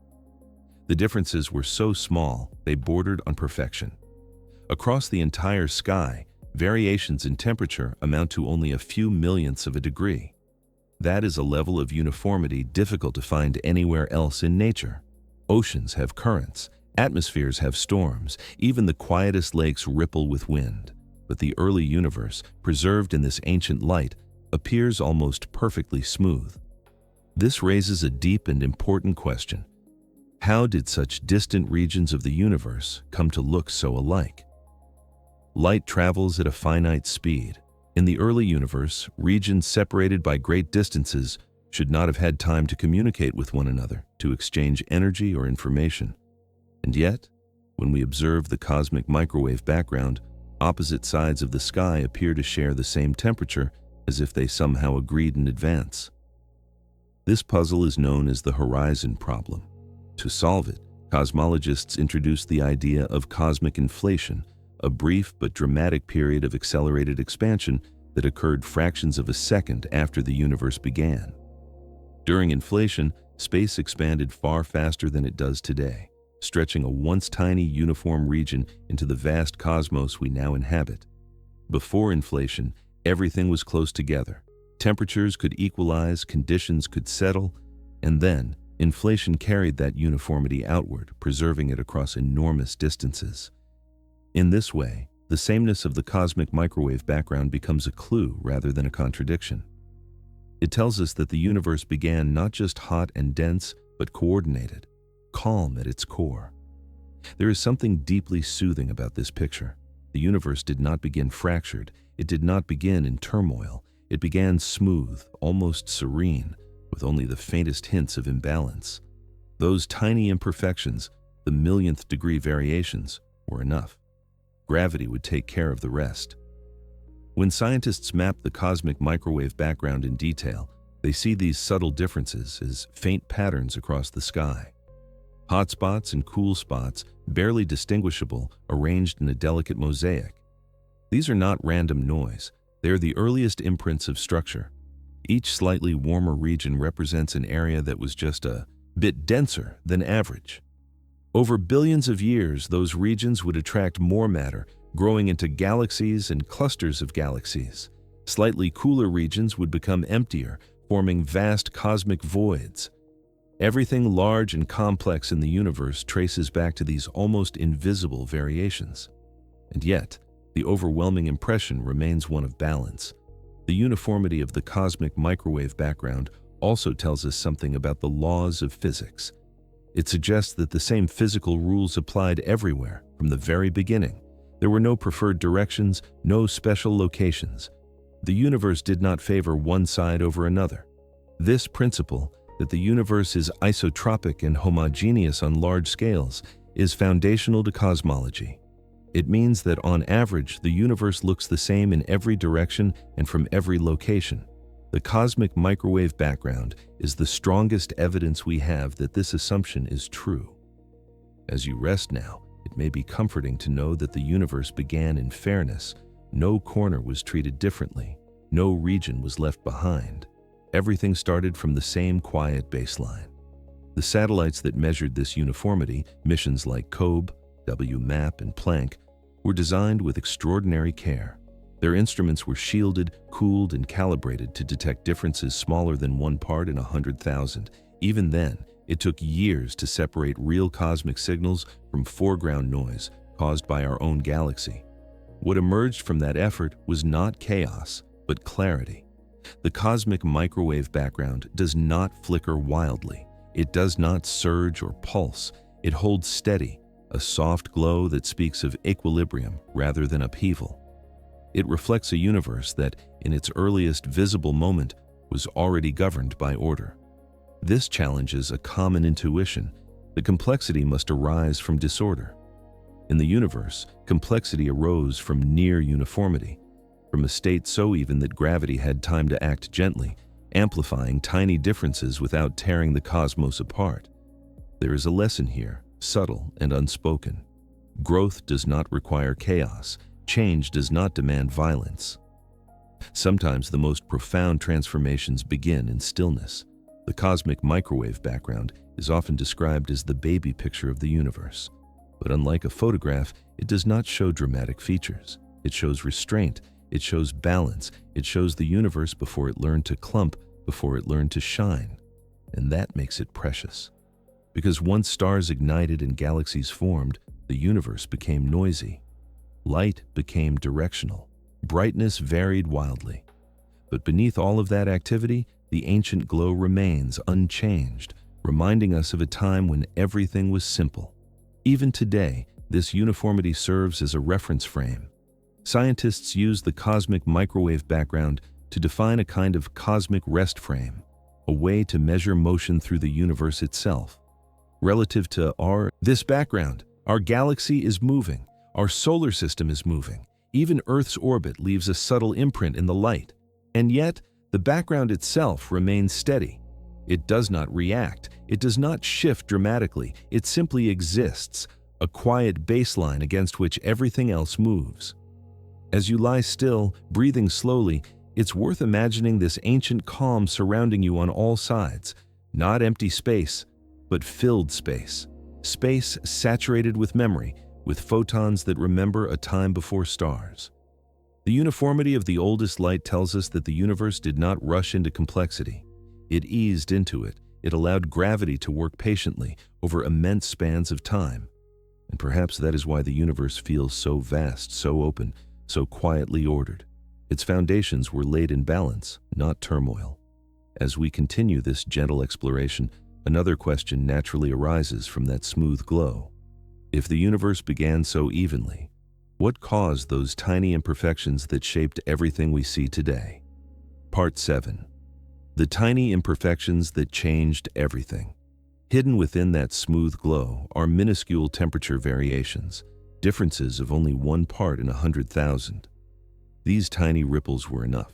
The differences were so small, they bordered on perfection. Across the entire sky, variations in temperature amount to only a few millionths of a degree. That is a level of uniformity difficult to find anywhere else in nature. Oceans have currents, atmospheres have storms, even the quietest lakes ripple with wind. But the early universe, preserved in this ancient light, appears almost perfectly smooth. This raises a deep and important question. How did such distant regions of the universe come to look so alike? Light travels at a finite speed. In the early universe, regions separated by great distances should not have had time to communicate with one another, to exchange energy or information. And yet, when we observe the cosmic microwave background, opposite sides of the sky appear to share the same temperature, as if they somehow agreed in advance. This puzzle is known as the horizon problem. To solve it, cosmologists introduced the idea of cosmic inflation, a brief but dramatic period of accelerated expansion that occurred fractions of a second after the universe began. During inflation, space expanded far faster than it does today, stretching a once tiny uniform region into the vast cosmos we now inhabit. Before inflation, everything was close together. Temperatures could equalize, conditions could settle, and then inflation carried that uniformity outward, preserving it across enormous distances. In this way, the sameness of the cosmic microwave background becomes a clue rather than a contradiction. It tells us that the universe began not just hot and dense, but coordinated, calm at its core. There is something deeply soothing about this picture. The universe did not begin fractured. It did not begin in turmoil. It began smooth, almost serene, with only the faintest hints of imbalance. Those tiny imperfections, the millionth degree variations, were enough. Gravity would take care of the rest. When scientists map the cosmic microwave background in detail, they see these subtle differences as faint patterns across the sky. Hot spots and cool spots, barely distinguishable, arranged in a delicate mosaic. These are not random noise. They are the earliest imprints of structure. Each slightly warmer region represents an area that was just a bit denser than average. Over billions of years, those regions would attract more matter, growing into galaxies and clusters of galaxies. Slightly cooler regions would become emptier, forming vast cosmic voids. Everything large and complex in the universe traces back to these almost invisible variations. And yet, the overwhelming impression remains one of balance. The uniformity of the cosmic microwave background also tells us something about the laws of physics. It suggests that the same physical rules applied everywhere from the very beginning. There were no preferred directions, no special locations. The universe did not favor one side over another. This principle, that the universe is isotropic and homogeneous on large scales, is foundational to cosmology. It means that on average, the universe looks the same in every direction and from every location. The cosmic microwave background is the strongest evidence we have that this assumption is true. As you rest now, it may be comforting to know that the universe began in fairness. No corner was treated differently. No region was left behind. Everything started from the same quiet baseline. The satellites that measured this uniformity, missions like COBE, WMAP, and Planck, were designed with extraordinary care. Their instruments were shielded, cooled, and calibrated to detect differences smaller than 1 part in 100,000. Even then, it took years to separate real cosmic signals from foreground noise caused by our own galaxy. What emerged from that effort was not chaos, but clarity. The cosmic microwave background does not flicker wildly. It does not surge or pulse. It holds steady, a soft glow that speaks of equilibrium rather than upheaval. It reflects a universe that, in its earliest visible moment, was already governed by order. This challenges a common intuition. The complexity must arise from disorder. In the universe, complexity arose from near uniformity, from a state so even that gravity had time to act gently, amplifying tiny differences without tearing the cosmos apart. There is a lesson here. subtle, and unspoken. Growth does not require chaos. Change does not demand violence. Sometimes the most profound transformations begin in stillness. The cosmic microwave background is often described as the baby picture of the universe. But unlike a photograph, it does not show dramatic features. It shows restraint. It shows balance. It shows the universe before it learned to clump, before it learned to shine. And that makes it precious. Because once stars ignited and galaxies formed, the universe became noisy. Light became directional. Brightness varied wildly. But beneath all of that activity, the ancient glow remains unchanged, reminding us of a time when everything was simple. Even today, this uniformity serves as a reference frame. Scientists use the cosmic microwave background to define a kind of cosmic rest frame, a way to measure motion through the universe itself. Relative to this background, our galaxy is moving, our solar system is moving, even Earth's orbit leaves a subtle imprint in the light. And yet, the background itself remains steady. It does not react, it does not shift dramatically, it simply exists, a quiet baseline against which everything else moves. As you lie still, breathing slowly, it's worth imagining this ancient calm surrounding you on all sides, not empty space, but filled space. Space saturated with memory, with photons that remember a time before stars. The uniformity of the oldest light tells us that the universe did not rush into complexity. It eased into it. It allowed gravity to work patiently over immense spans of time. And perhaps that is why the universe feels so vast, so open, so quietly ordered. Its foundations were laid in balance, not turmoil. As we continue this gentle exploration, another question naturally arises from that smooth glow. If the universe began so evenly, what caused those tiny imperfections that shaped everything we see today? Part 7. The tiny imperfections that changed everything. Hidden within that smooth glow are minuscule temperature variations, differences of only 1 part in 100,000. These tiny ripples were enough.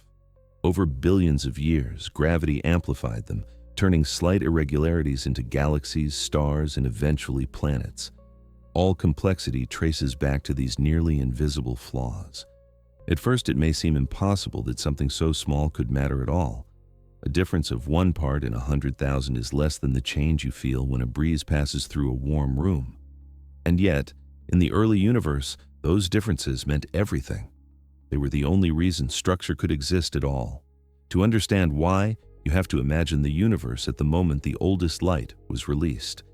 Over billions of years, gravity amplified them, turning slight irregularities into galaxies, stars, and eventually planets. All complexity traces back to these nearly invisible flaws. At first, it may seem impossible that something so small could matter at all. A difference of 1 part in 100,000 is less than the change you feel when a breeze passes through a warm room. And yet, in the early universe, those differences meant everything. They were the only reason structure could exist at all. To understand why, you have to imagine the universe at the moment the oldest light was released.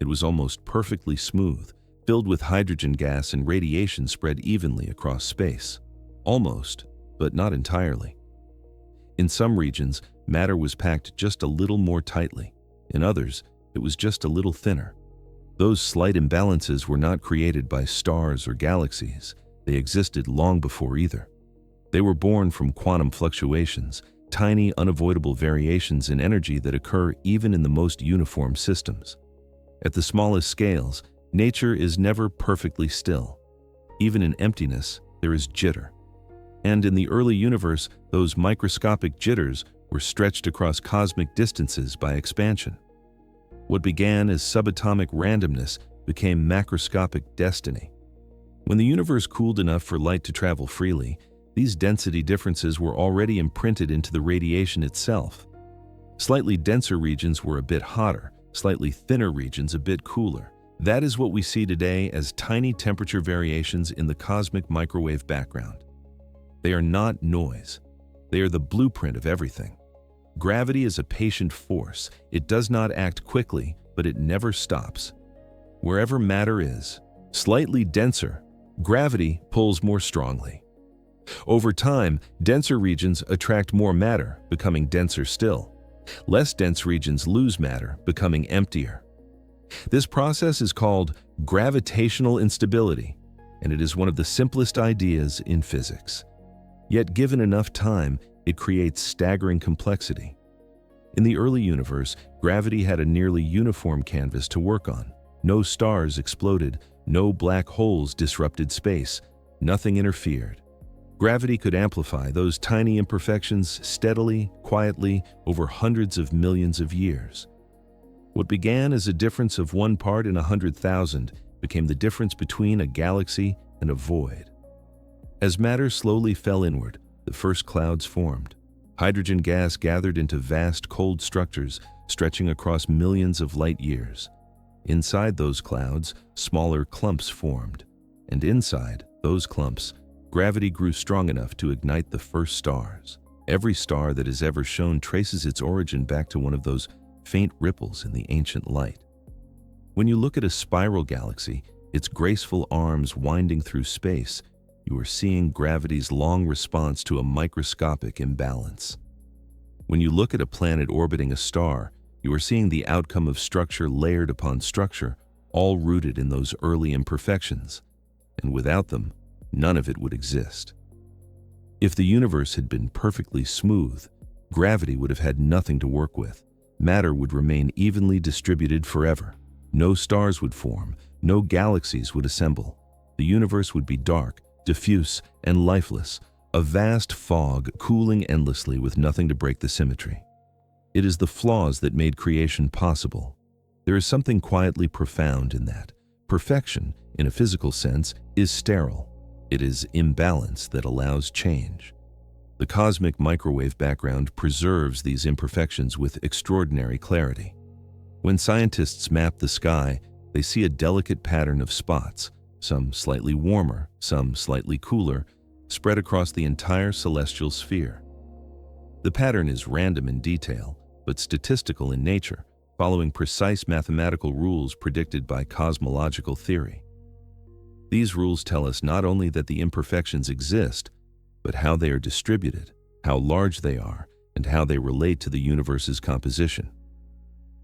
It was almost perfectly smooth, filled with hydrogen gas and radiation spread evenly across space. Almost, but not entirely. In some regions, matter was packed just a little more tightly. In others, it was just a little thinner. Those slight imbalances were not created by stars or galaxies. They existed long before either. They were born from quantum fluctuations, tiny, unavoidable variations in energy that occur even in the most uniform systems. At the smallest scales, nature is never perfectly still. Even in emptiness, there is jitter. And in the early universe, those microscopic jitters were stretched across cosmic distances by expansion. What began as subatomic randomness became macroscopic destiny. When the universe cooled enough for light to travel freely, these density differences were already imprinted into the radiation itself. Slightly denser regions were a bit hotter, slightly thinner regions a bit cooler. That is what we see today as tiny temperature variations in the cosmic microwave background. They are not noise. They are the blueprint of everything. Gravity is a patient force. It does not act quickly, but it never stops. Wherever matter is slightly denser, gravity pulls more strongly. Over time, denser regions attract more matter, becoming denser still. Less dense regions lose matter, becoming emptier. This process is called gravitational instability, and it is one of the simplest ideas in physics. Yet given enough time, it creates staggering complexity. In the early universe, gravity had a nearly uniform canvas to work on. No stars exploded, no black holes disrupted space, nothing interfered. Gravity could amplify those tiny imperfections steadily, quietly, over hundreds of millions of years. What began as a difference of one part in 100,000 became the difference between a galaxy and a void. As matter slowly fell inward, the first clouds formed. Hydrogen gas gathered into vast cold structures stretching across millions of light years. Inside those clouds, smaller clumps formed, and inside those clumps, gravity grew strong enough to ignite the first stars. Every star that has ever shone traces its origin back to one of those faint ripples in the ancient light. When you look at a spiral galaxy, its graceful arms winding through space, you are seeing gravity's long response to a microscopic imbalance. When you look at a planet orbiting a star, you are seeing the outcome of structure layered upon structure, all rooted in those early imperfections, and without them, none of it would exist. If the universe had been perfectly smooth, gravity would have had nothing to work with. Matter would remain evenly distributed forever. No stars would form, no galaxies would assemble. The universe would be dark, diffuse, and lifeless, a vast fog cooling endlessly with nothing to break the symmetry. It is the flaws that made creation possible. There is something quietly profound in that. Perfection, in a physical sense, is sterile. It is imbalance that allows change. The cosmic microwave background preserves these imperfections with extraordinary clarity. When scientists map the sky, they see a delicate pattern of spots, some slightly warmer, some slightly cooler, spread across the entire celestial sphere. The pattern is random in detail, but statistical in nature, following precise mathematical rules predicted by cosmological theory. These rules tell us not only that the imperfections exist, but how they are distributed, how large they are, and how they relate to the universe's composition.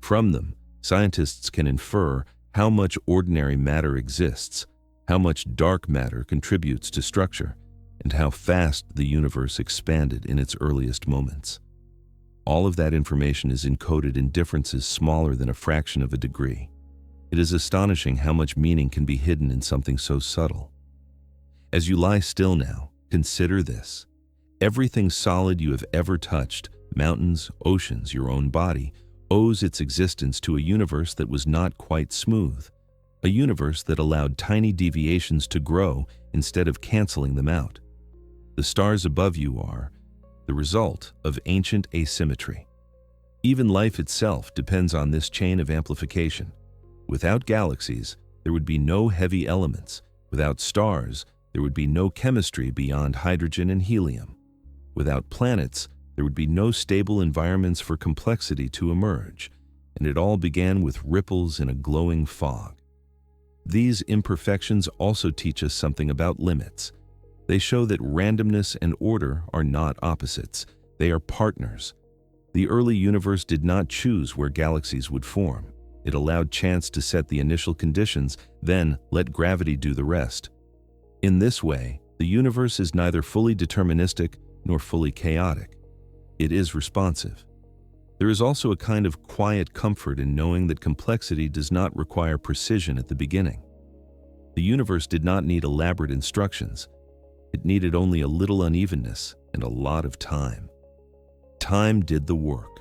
From them, scientists can infer how much ordinary matter exists, how much dark matter contributes to structure, and how fast the universe expanded in its earliest moments. All of that information is encoded in differences smaller than a fraction of a degree. It is astonishing how much meaning can be hidden in something so subtle. As you lie still now, consider this. Everything solid you have ever touched, mountains, oceans, your own body, owes its existence to a universe that was not quite smooth, a universe that allowed tiny deviations to grow instead of canceling them out. The stars above you are the result of ancient asymmetry. Even life itself depends on this chain of amplification. Without galaxies, there would be no heavy elements. Without stars, there would be no chemistry beyond hydrogen and helium. Without planets, there would be no stable environments for complexity to emerge, and it all began with ripples in a glowing fog. These imperfections also teach us something about limits. They show that randomness and order are not opposites, they are partners. The early universe did not choose where galaxies would form. It allowed chance to set the initial conditions, then let gravity do the rest. In this way, the universe is neither fully deterministic nor fully chaotic. It is responsive. There is also a kind of quiet comfort in knowing that complexity does not require precision at the beginning. The universe did not need elaborate instructions. It needed only a little unevenness and a lot of time. Time did the work.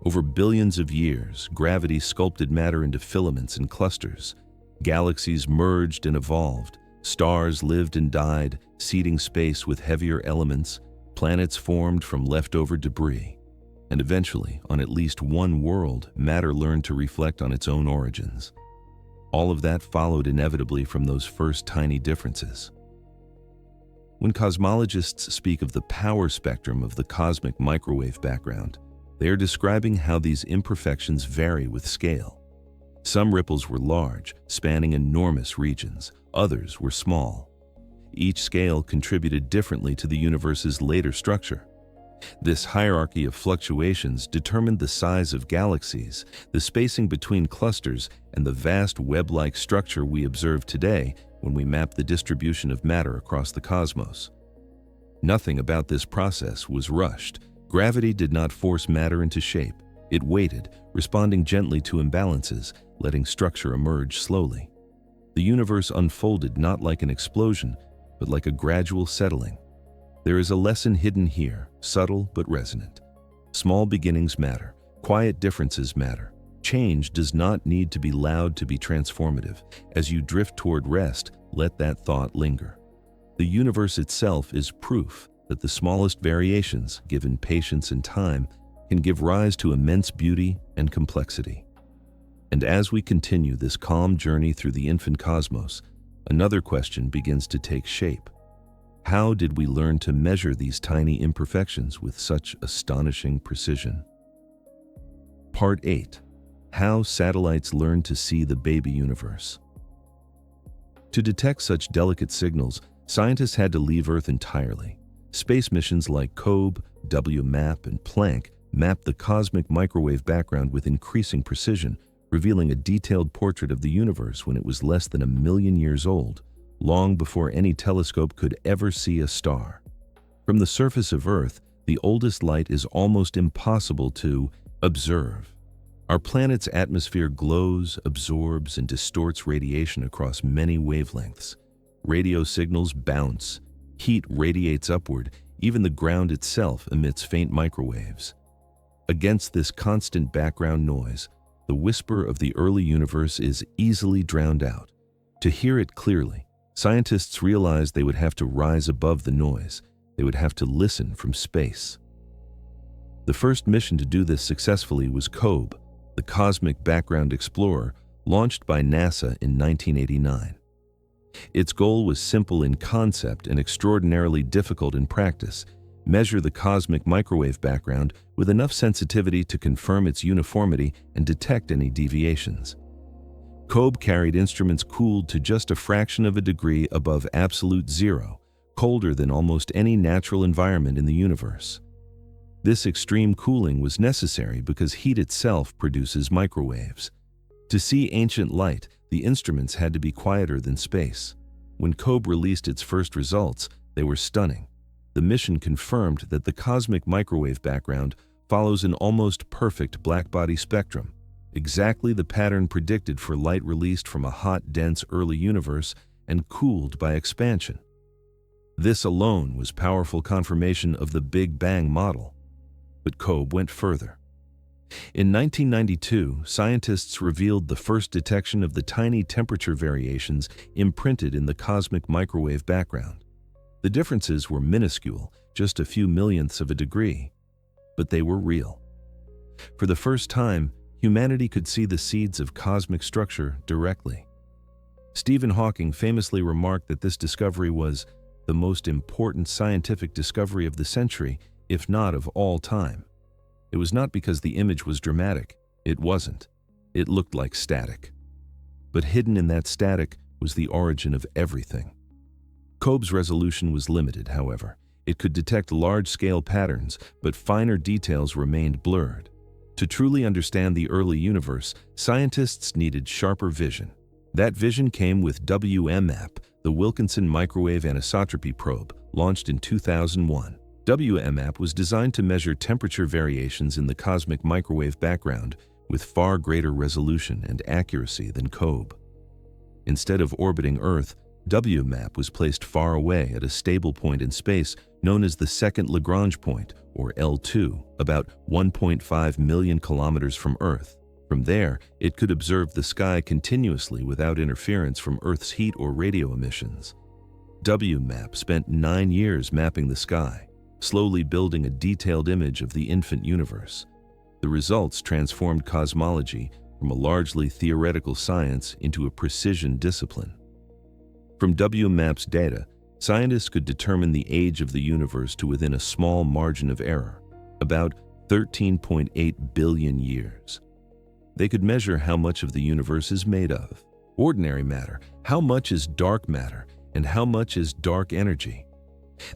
Over billions of years, gravity sculpted matter into filaments and clusters. Galaxies merged and evolved. Stars lived and died, seeding space with heavier elements. Planets formed from leftover debris. And eventually, on at least one world, matter learned to reflect on its own origins. All of that followed inevitably from those first tiny differences. When cosmologists speak of the power spectrum of the cosmic microwave background, they are describing how these imperfections vary with scale. Some ripples were large, spanning enormous regions. Others were small. Each scale contributed differently to the universe's later structure. This hierarchy of fluctuations determined the size of galaxies, the spacing between clusters, and the vast web-like structure we observe today when we map the distribution of matter across the cosmos. Nothing about this process was rushed. Gravity did not force matter into shape. It waited, responding gently to imbalances, letting structure emerge slowly. The universe unfolded not like an explosion, but like a gradual settling. There is a lesson hidden here, subtle but resonant. Small beginnings matter. Quiet differences matter. Change does not need to be loud to be transformative. As you drift toward rest, let that thought linger. The universe itself is proof that the smallest variations, given patience and time, can give rise to immense beauty and complexity. And as we continue this calm journey through the infant cosmos, another question begins to take shape. How did we learn to measure these tiny imperfections with such astonishing precision? Part 8. How satellites learn to see the baby universe. To detect such delicate signals, scientists had to leave Earth entirely. Space missions like COBE, WMAP, and Planck mapped the cosmic microwave background with increasing precision, revealing a detailed portrait of the universe when it was less than 1 million years old, long before any telescope could ever see a star. From the surface of Earth, the oldest light is almost impossible to observe. Our planet's atmosphere glows, absorbs, and distorts radiation across many wavelengths. Radio signals bounce, heat radiates upward, even the ground itself emits faint microwaves. Against this constant background noise, the whisper of the early universe is easily drowned out. To hear it clearly, scientists realized they would have to rise above the noise. They would have to listen from space. The first mission to do this successfully was COBE, the Cosmic Background Explorer, launched by NASA in 1989. Its goal was simple in concept and extraordinarily difficult in practice: measure the cosmic microwave background with enough sensitivity to confirm its uniformity and detect any deviations. COBE carried instruments cooled to just a fraction of a degree above absolute zero, colder than almost any natural environment in the universe. This extreme cooling was necessary because heat itself produces microwaves. To see ancient light, the instruments had to be quieter than space. When COBE released its first results, they were stunning. The mission confirmed that the cosmic microwave background follows an almost perfect blackbody spectrum, exactly the pattern predicted for light released from a hot, dense early universe and cooled by expansion. This alone was powerful confirmation of the Big Bang model. But COBE went further. In 1992, scientists revealed the first detection of the tiny temperature variations imprinted in the cosmic microwave background. The differences were minuscule, just a few millionths of a degree, but they were real. For the first time, humanity could see the seeds of cosmic structure directly. Stephen Hawking famously remarked that this discovery was the most important scientific discovery of the century, if not of all time. It was not because the image was dramatic. It wasn't. It looked like static. But hidden in that static was the origin of everything. COBE's resolution was limited, however. It could detect large-scale patterns, but finer details remained blurred. To truly understand the early universe, scientists needed sharper vision. That vision came with WMAP, the Wilkinson Microwave Anisotropy Probe, launched in 2001. WMAP was designed to measure temperature variations in the cosmic microwave background with far greater resolution and accuracy than COBE. Instead of orbiting Earth, WMAP was placed far away at a stable point in space known as the second Lagrange point, or L2, about 1.5 million kilometers from Earth. From there, it could observe the sky continuously without interference from Earth's heat or radio emissions. WMAP spent 9 years mapping the sky, slowly building a detailed image of the infant universe. The results transformed cosmology from a largely theoretical science into a precision discipline. From WMAP's data, scientists could determine the age of the universe to within a small margin of error, about 13.8 billion years. They could measure how much of the universe is made of ordinary matter, how much is dark matter, and how much is dark energy.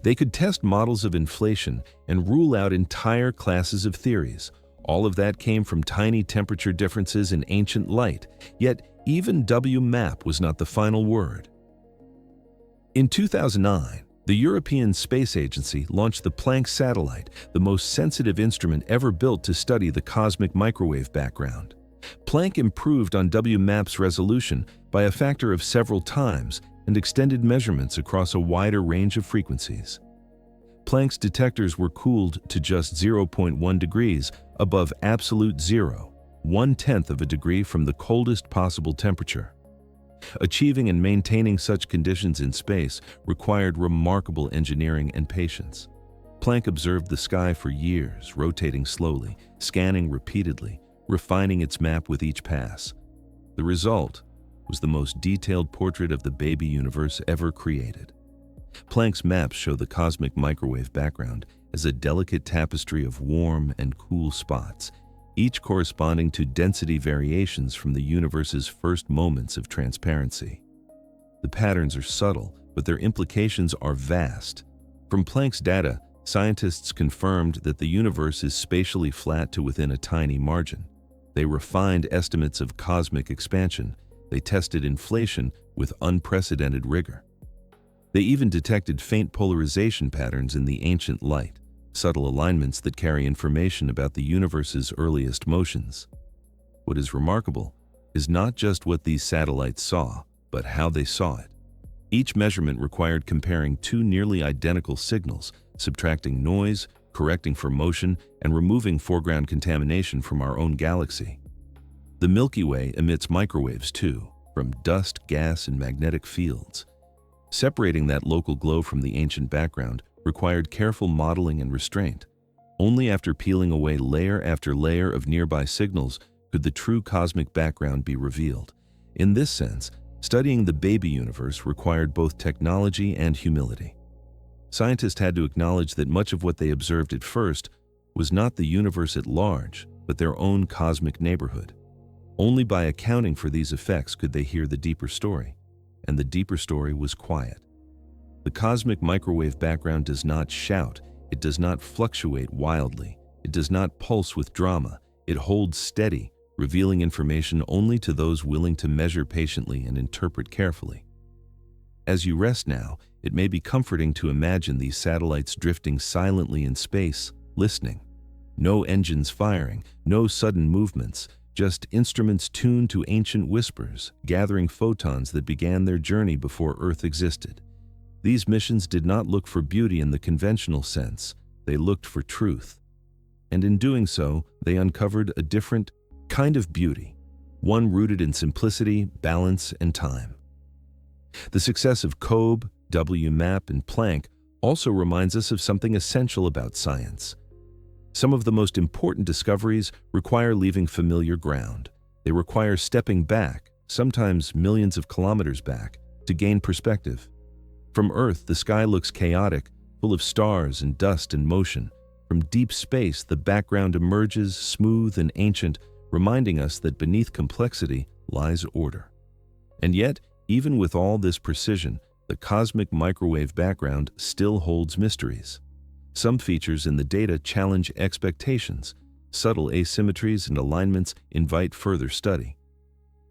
They could test models of inflation and rule out entire classes of theories. All of that came from tiny temperature differences in ancient light, yet even WMAP was not the final word. In 2009, the European Space Agency launched the Planck satellite, the most sensitive instrument ever built to study the cosmic microwave background. Planck improved on WMAP's resolution by a factor of several times and extended measurements across a wider range of frequencies. Planck's detectors were cooled to just 0.1 degrees above absolute zero, 1/10 of a degree from the coldest possible temperature. Achieving and maintaining such conditions in space required remarkable engineering and patience. Planck observed the sky for years, rotating slowly, scanning repeatedly, refining its map with each pass. The result was the most detailed portrait of the baby universe ever created. Planck's maps show the cosmic microwave background as a delicate tapestry of warm and cool spots, each corresponding to density variations from the universe's first moments of transparency. The patterns are subtle, but their implications are vast. From Planck's data, scientists confirmed that the universe is spatially flat to within a tiny margin. They refined estimates of cosmic expansion. They tested inflation with unprecedented rigor. They even detected faint polarization patterns in the ancient light, subtle alignments that carry information about the universe's earliest motions. What is remarkable is not just what these satellites saw, but how they saw it. Each measurement required comparing two nearly identical signals, subtracting noise, correcting for motion, and removing foreground contamination from our own galaxy. The Milky Way emits microwaves too, from dust, gas, and magnetic fields. Separating that local glow from the ancient background required careful modeling and restraint. Only after peeling away layer after layer of nearby signals could the true cosmic background be revealed. In this sense, studying the baby universe required both technology and humility. Scientists had to acknowledge that much of what they observed at first was not the universe at large, but their own cosmic neighborhood. Only by accounting for these effects could they hear the deeper story, and the deeper story was quiet. The cosmic microwave background does not shout, it does not fluctuate wildly, it does not pulse with drama, it holds steady, revealing information only to those willing to measure patiently and interpret carefully. As you rest now, it may be comforting to imagine these satellites drifting silently in space, listening. No engines firing, no sudden movements, just instruments tuned to ancient whispers, gathering photons that began their journey before Earth existed. These missions did not look for beauty in the conventional sense, they looked for truth. And in doing so, they uncovered a different kind of beauty, one rooted in simplicity, balance, and time. The success of COBE, WMAP, and Planck also reminds us of something essential about science. Some of the most important discoveries require leaving familiar ground. They require stepping back, sometimes millions of kilometers back, to gain perspective. From Earth, the sky looks chaotic, full of stars and dust and motion. From deep space, the background emerges, smooth and ancient, reminding us that beneath complexity lies order. And yet, even with all this precision, the cosmic microwave background still holds mysteries. Some features in the data challenge expectations. Subtle asymmetries and alignments invite further study.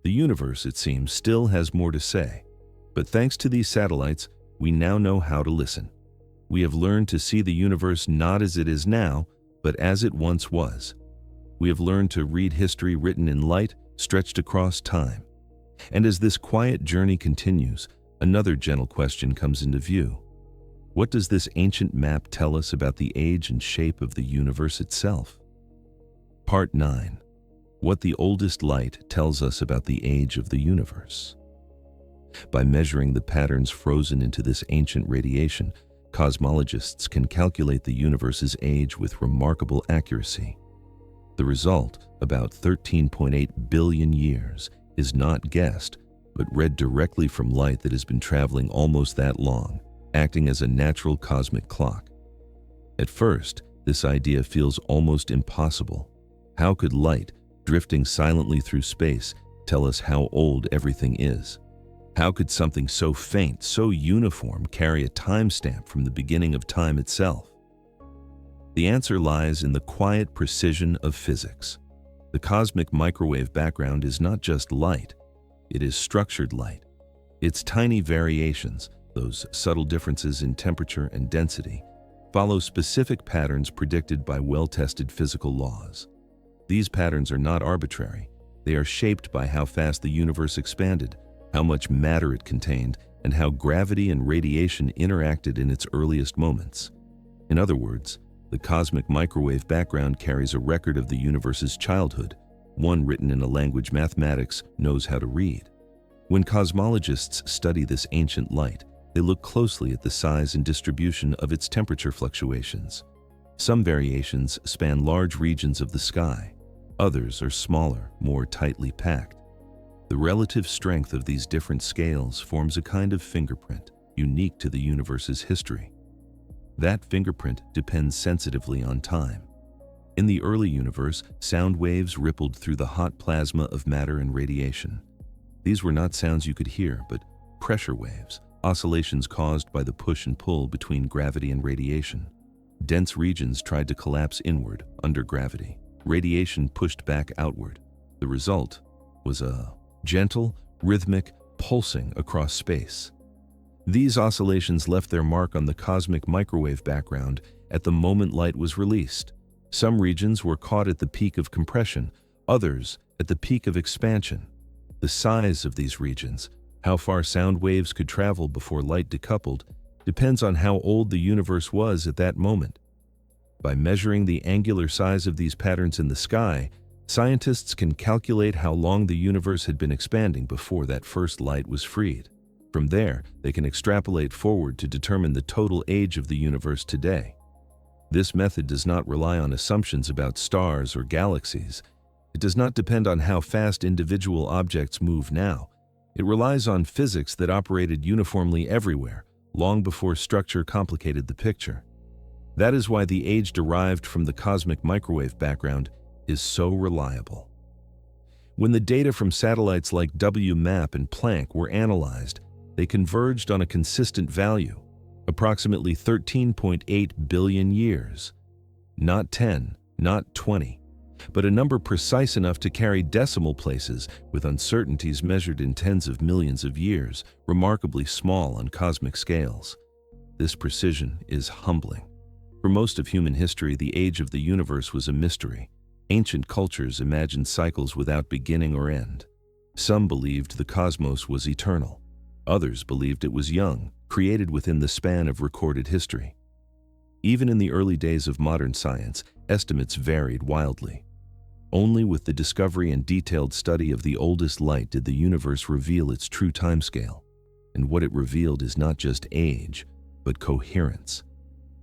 The universe, it seems, still has more to say. But thanks to these satellites, we now know how to listen. We have learned to see the universe not as it is now, but as it once was. We have learned to read history written in light, stretched across time. And as this quiet journey continues, another gentle question comes into view. What does this ancient map tell us about the age and shape of the universe itself? Part 9. What the oldest light tells us about the age of the universe. By measuring the patterns frozen into this ancient radiation, cosmologists can calculate the universe's age with remarkable accuracy. The result, about 13.8 billion years, is not guessed, but read directly from light that has been traveling almost that long, acting as a natural cosmic clock. At first, this idea feels almost impossible. How could light, drifting silently through space, tell us how old everything is? How could something so faint, so uniform, carry a timestamp from the beginning of time itself? The answer lies in the quiet precision of physics. The cosmic microwave background is not just light, it is structured light. Its tiny variations, those subtle differences in temperature and density, follow specific patterns predicted by well-tested physical laws. These patterns are not arbitrary. They are shaped by how fast the universe expanded, how much matter it contained, and how gravity and radiation interacted in its earliest moments. In other words, the cosmic microwave background carries a record of the universe's childhood, one written in a language mathematics knows how to read. When cosmologists study this ancient light, they look closely at the size and distribution of its temperature fluctuations. Some variations span large regions of the sky. Others are smaller, more tightly packed. The relative strength of these different scales forms a kind of fingerprint unique to the universe's history. That fingerprint depends sensitively on time. In the early universe, sound waves rippled through the hot plasma of matter and radiation. These were not sounds you could hear, but pressure waves, oscillations caused by the push and pull between gravity and radiation. Dense regions tried to collapse inward under gravity. Radiation pushed back outward. The result was a gentle, rhythmic pulsing across space. These oscillations left their mark on the cosmic microwave background at the moment light was released. Some regions were caught at the peak of compression, others at the peak of expansion. The size of these regions, how far sound waves could travel before light decoupled, depends on how old the universe was at that moment. By measuring the angular size of these patterns in the sky, scientists can calculate how long the universe had been expanding before that first light was freed. From there, they can extrapolate forward to determine the total age of the universe today. This method does not rely on assumptions about stars or galaxies. It does not depend on how fast individual objects move now. It relies on physics that operated uniformly everywhere, long before structure complicated the picture. That is why the age derived from the cosmic microwave background is so reliable. When the data from satellites like WMAP and Planck were analyzed, they converged on a consistent value, approximately 13.8 billion years. Not 10, not 20, but a number precise enough to carry decimal places with uncertainties measured in tens of millions of years, remarkably small on cosmic scales. This precision is humbling. For most of human history, the age of the universe was a mystery. Ancient cultures imagined cycles without beginning or end. Some believed the cosmos was eternal. Others believed it was young, created within the span of recorded history. Even in the early days of modern science, estimates varied wildly. Only with the discovery and detailed study of the oldest light did the universe reveal its true timescale. And what it revealed is not just age, but coherence.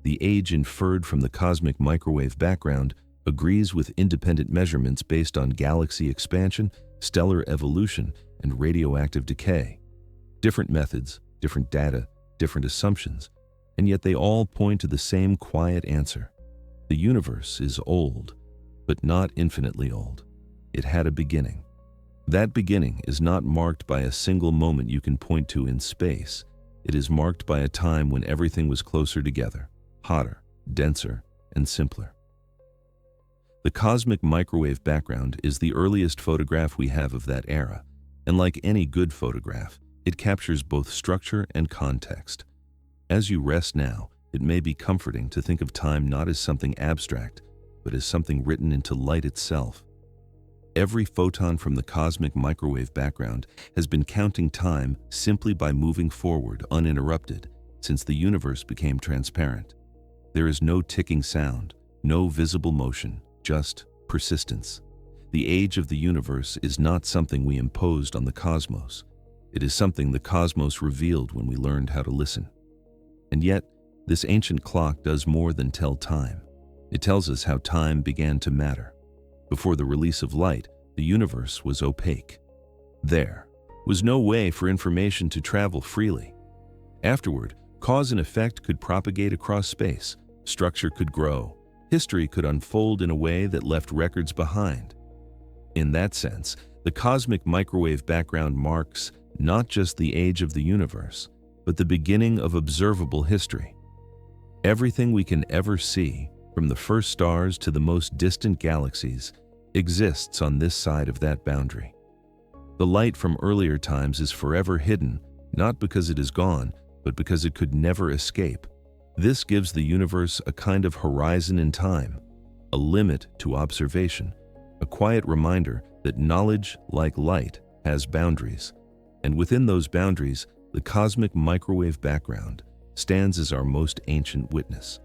The age inferred from the cosmic microwave background agrees with independent measurements based on galaxy expansion, stellar evolution, and radioactive decay. Different methods, different data, different assumptions, and yet they all point to the same quiet answer. The universe is old, but not infinitely old. It had a beginning. That beginning is not marked by a single moment you can point to in space. It is marked by a time when everything was closer together, hotter, denser, and simpler. The cosmic microwave background is the earliest photograph we have of that era, and like any good photograph, it captures both structure and context. As you rest now, it may be comforting to think of time not as something abstract, but as something written into light itself. Every photon from the cosmic microwave background has been counting time simply by moving forward uninterrupted since the universe became transparent. There is no ticking sound, no visible motion, just persistence. The age of the universe is not something we imposed on the cosmos. It is something the cosmos revealed when we learned how to listen. And yet, this ancient clock does more than tell time. It tells us how time began to matter. Before the release of light, the universe was opaque. There was no way for information to travel freely. Afterward, cause and effect could propagate across space, structure could grow, history could unfold in a way that left records behind. In that sense, the cosmic microwave background marks not just the age of the universe, but the beginning of observable history. Everything we can ever see, from the first stars to the most distant galaxies, exists on this side of that boundary. The light from earlier times is forever hidden, not because it is gone, but because it could never escape. This gives the universe a kind of horizon in time, a limit to observation, a quiet reminder that knowledge, like light, has boundaries. And within those boundaries, the cosmic microwave background stands as our most ancient witness.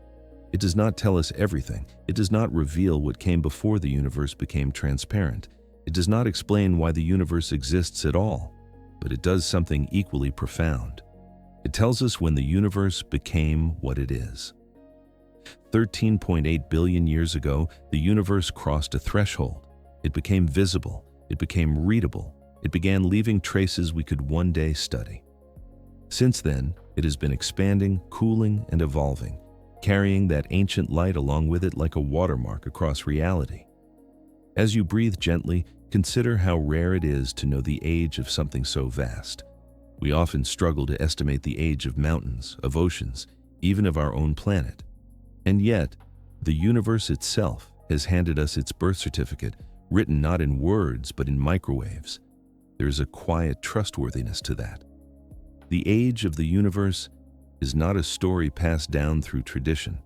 It does not tell us everything. It does not reveal what came before the universe became transparent. It does not explain why the universe exists at all, but it does something equally profound. It tells us when the universe became what it is. 13.8 billion years ago, the universe crossed a threshold. It became visible. It became readable. It began leaving traces we could one day study. Since then, it has been expanding, cooling, and evolving, carrying that ancient light along with it like a watermark across reality. As you breathe gently, consider how rare it is to know the age of something so vast. We often struggle to estimate the age of mountains, of oceans, even of our own planet. And yet, the universe itself has handed us its birth certificate, written not in words but in microwaves. There is a quiet trustworthiness to that. The age of the universe is not a story passed down through tradition.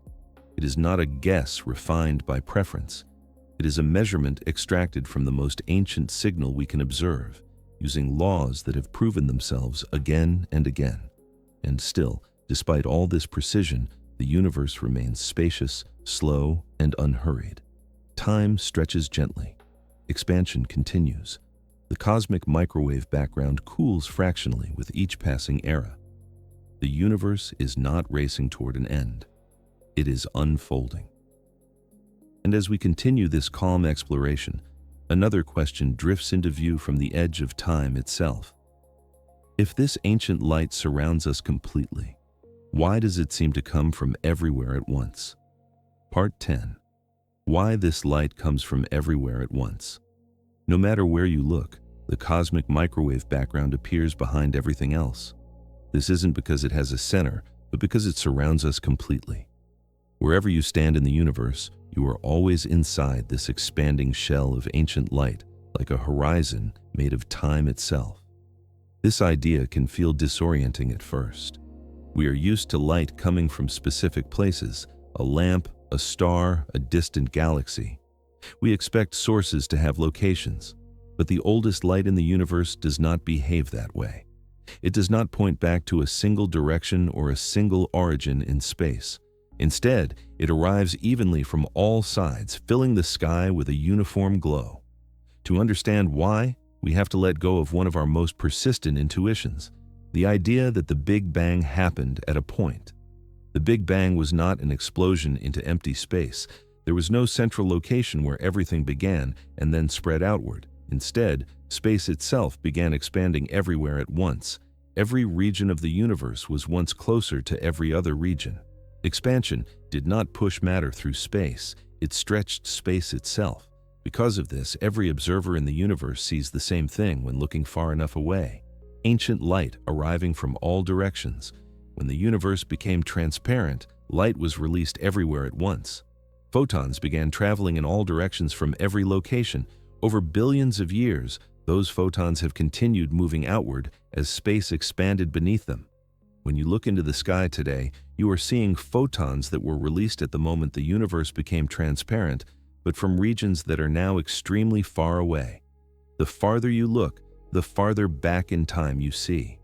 It is not a guess refined by preference. It is a measurement extracted from the most ancient signal we can observe, using laws that have proven themselves again and again. And still, despite all this precision, the universe remains spacious, slow, and unhurried. Time stretches gently. Expansion continues. The cosmic microwave background cools fractionally with each passing era. The universe is not racing toward an end. It is unfolding. And as we continue this calm exploration, another question drifts into view from the edge of time itself. If this ancient light surrounds us completely, why does it seem to come from everywhere at once? Part 10. Why this light comes from everywhere at once. No matter where you look, the cosmic microwave background appears behind everything else. This isn't because it has a center, but because it surrounds us completely. Wherever you stand in the universe, you are always inside this expanding shell of ancient light, like a horizon made of time itself. This idea can feel disorienting at first. We are used to light coming from specific places, a lamp, a star, a distant galaxy. We expect sources to have locations, but the oldest light in the universe does not behave that way. It does not point back to a single direction or a single origin in space. Instead, it arrives evenly from all sides, filling the sky with a uniform glow. To understand why, we have to let go of one of our most persistent intuitions, the idea that the Big Bang happened at a point. The Big Bang was not an explosion into empty space. There was no central location where everything began and then spread outward. Instead, space itself began expanding everywhere at once. Every region of the universe was once closer to every other region. Expansion did not push matter through space, it stretched space itself. Because of this, every observer in the universe sees the same thing when looking far enough away. Ancient light arriving from all directions. When the universe became transparent, light was released everywhere at once. Photons began traveling in all directions from every location. Over billions of years, those photons have continued moving outward as space expanded beneath them. When you look into the sky today, you are seeing photons that were released at the moment the universe became transparent, but from regions that are now extremely far away. The farther you look, the farther back in time you see.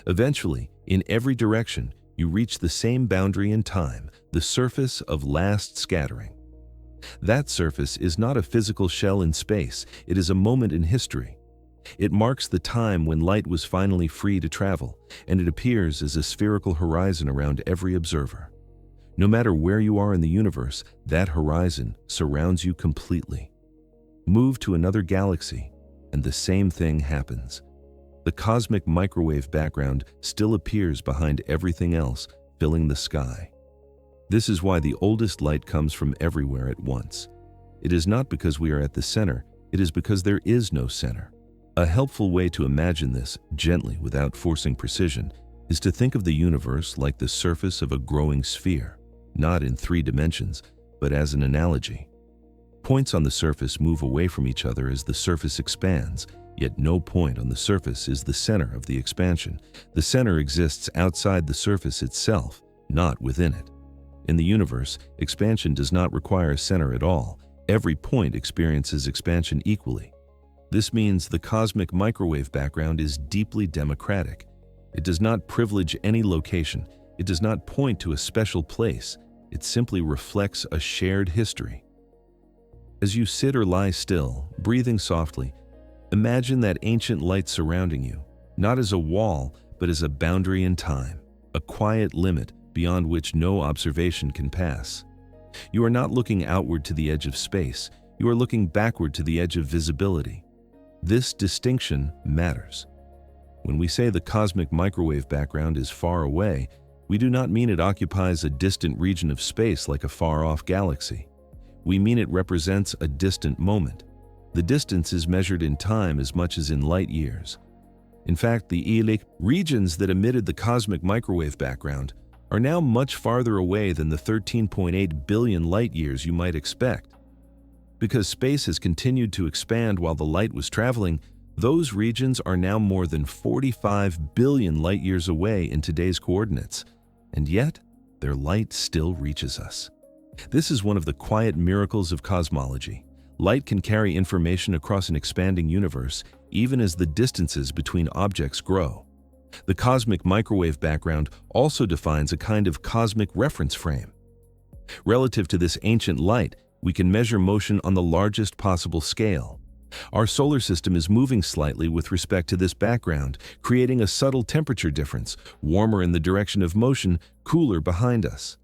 Eventually, in every direction, you reach the same boundary in time, the surface of last scattering. That surface is not a physical shell in space, it is a moment in history. It marks the time when light was finally free to travel, and it appears as a spherical horizon around every observer. No matter where you are in the universe, that horizon surrounds you completely. Move to another galaxy, and the same thing happens. The cosmic microwave background still appears behind everything else, filling the sky. This is why the oldest light comes from everywhere at once. It is not because we are at the center, it is because there is no center. A helpful way to imagine this, gently without forcing precision, is to think of the universe like the surface of a growing sphere, not in 3 dimensions, but as an analogy. Points on the surface move away from each other as the surface expands, yet no point on the surface is the center of the expansion. The center exists outside the surface itself, not within it. In the universe, expansion does not require a center at all. Every point experiences expansion equally. This means the cosmic microwave background is deeply democratic. It does not privilege any location. It does not point to a special place. It simply reflects a shared history. As you sit or lie still, breathing softly, imagine that ancient light surrounding you, not as a wall, but as a boundary in time, a quiet limit beyond which no observation can pass. You are not looking outward to the edge of space, you are looking backward to the edge of visibility. This distinction matters. When we say the cosmic microwave background is far away, we do not mean it occupies a distant region of space like a far-off galaxy. We mean it represents a distant moment. The distance is measured in time as much as in light years. In fact, the regions that emitted the cosmic microwave background are now much farther away than the 13.8 billion light years you might expect. Because space has continued to expand while the light was traveling, those regions are now more than 45 billion light years away in today's coordinates, and yet their light still reaches us. This is one of the quiet miracles of cosmology. Light can carry information across an expanding universe, even as the distances between objects grow. The cosmic microwave background also defines a kind of cosmic reference frame. Relative to this ancient light, we can measure motion on the largest possible scale. Our solar system is moving slightly with respect to this background, creating a subtle temperature difference, warmer in the direction of motion, cooler behind us.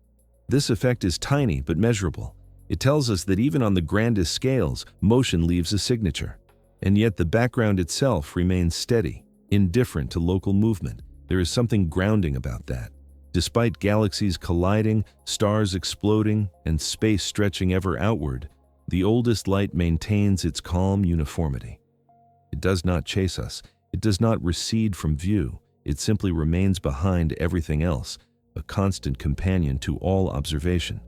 This effect is tiny but measurable. It tells us that even on the grandest scales, motion leaves a signature. And yet the background itself remains steady, indifferent to local movement. There is something grounding about that. Despite galaxies colliding, stars exploding, and space stretching ever outward, the oldest light maintains its calm uniformity. It does not chase us. It does not recede from view. It simply remains behind everything else, a constant companion to all observation.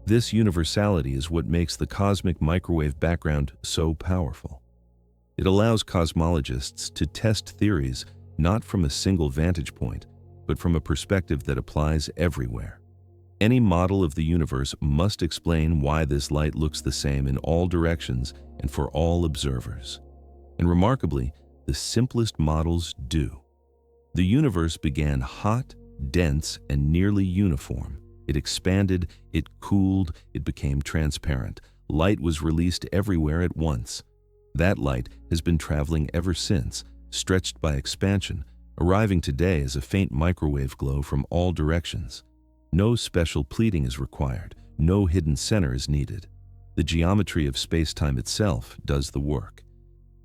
This universality is what makes the cosmic microwave background so powerful. It allows cosmologists to test theories not from a single vantage point, but from a perspective that applies everywhere. Any model of the universe must explain why this light looks the same in all directions and for all observers. And remarkably, the simplest models do. The universe began hot, dense, and nearly uniform. It expanded, it cooled, it became transparent. Light was released everywhere at once. That light has been traveling ever since, stretched by expansion, arriving today as a faint microwave glow from all directions. No special pleating is required. No hidden center is needed. The geometry of space-time itself does the work.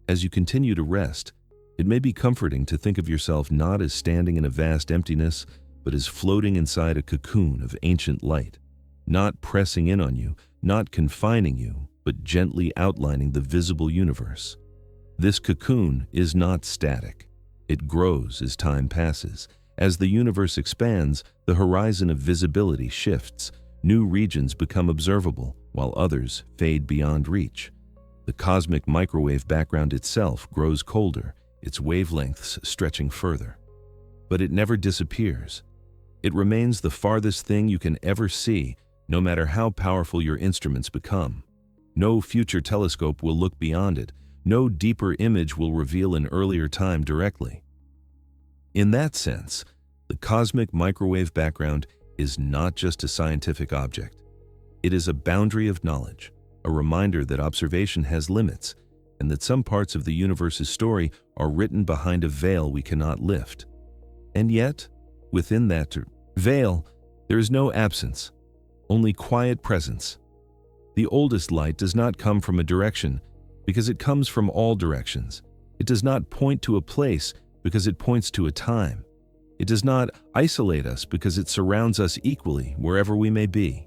As you continue to rest, it may be comforting to think of yourself not as standing in a vast emptiness, but as floating inside a cocoon of ancient light, not pressing in on you, not confining you, but gently outlining the visible universe. This cocoon is not static. It grows as time passes. As the universe expands, the horizon of visibility shifts. New regions become observable, while others fade beyond reach. The cosmic microwave background itself grows colder, its wavelengths stretching further. But it never disappears. It remains the farthest thing you can ever see, no matter how powerful your instruments become. No future telescope will look beyond it. No deeper image will reveal an earlier time directly. In that sense, the cosmic microwave background is not just a scientific object. It is a boundary of knowledge, a reminder that observation has limits, and that some parts of the universe's story are written behind a veil we cannot lift. And yet, within that veil, there is no absence, only quiet presence. The oldest light does not come from a direction because it comes from all directions. It does not point to a place because it points to a time. It does not isolate us because it surrounds us equally wherever we may be.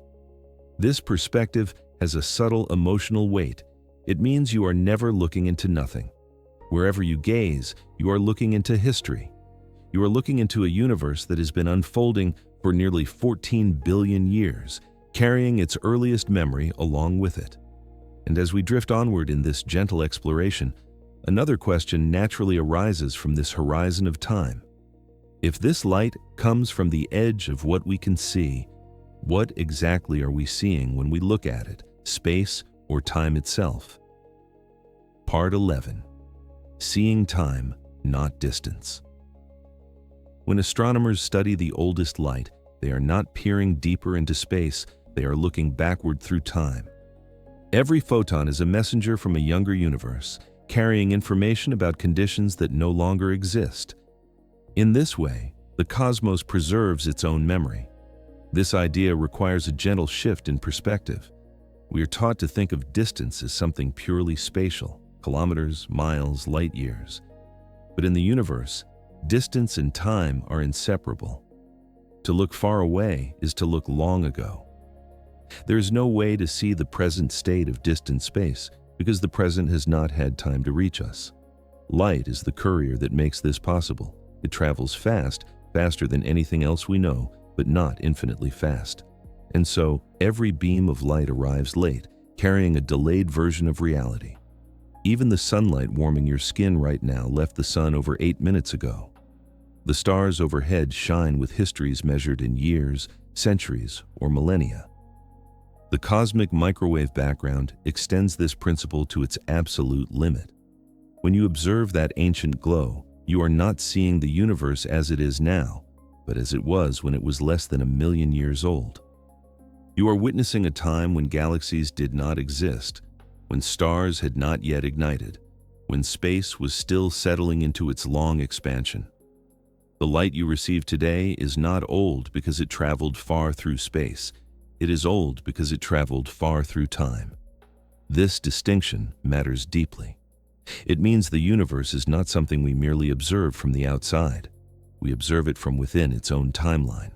This perspective has a subtle emotional weight. It means you are never looking into nothing. Wherever you gaze, you are looking into history. You are looking into a universe that has been unfolding for nearly 14 billion years, carrying its earliest memory along with it. And as we drift onward in this gentle exploration, another question naturally arises from this horizon of time. If this light comes from the edge of what we can see, what exactly are we seeing when we look at it, space or time itself? Part 11. Seeing time, not distance. When astronomers study the oldest light, they are not peering deeper into space, they are looking backward through time. Every photon is a messenger from a younger universe, carrying information about conditions that no longer exist. In this way, the cosmos preserves its own memory. This idea requires a gentle shift in perspective. We are taught to think of distance as something purely spatial, kilometers, miles, light years. But in the universe, distance and time are inseparable. To look far away is to look long ago. There is no way to see the present state of distant space because the present has not had time to reach us. Light is the courier that makes this possible. It travels fast, faster than anything else we know, but not infinitely fast. And so, every beam of light arrives late, carrying a delayed version of reality. Even the sunlight warming your skin right now left the sun over 8 minutes ago. The stars overhead shine with histories measured in years, centuries, or millennia. The cosmic microwave background extends this principle to its absolute limit. When you observe that ancient glow, you are not seeing the universe as it is now, but as it was when it was less than 1 million years old. You are witnessing a time when galaxies did not exist, when stars had not yet ignited, when space was still settling into its long expansion. The light you receive today is not old because it traveled far through space. It is old because it traveled far through time. This distinction matters deeply. It means the universe is not something we merely observe from the outside. We observe it from within its own timeline.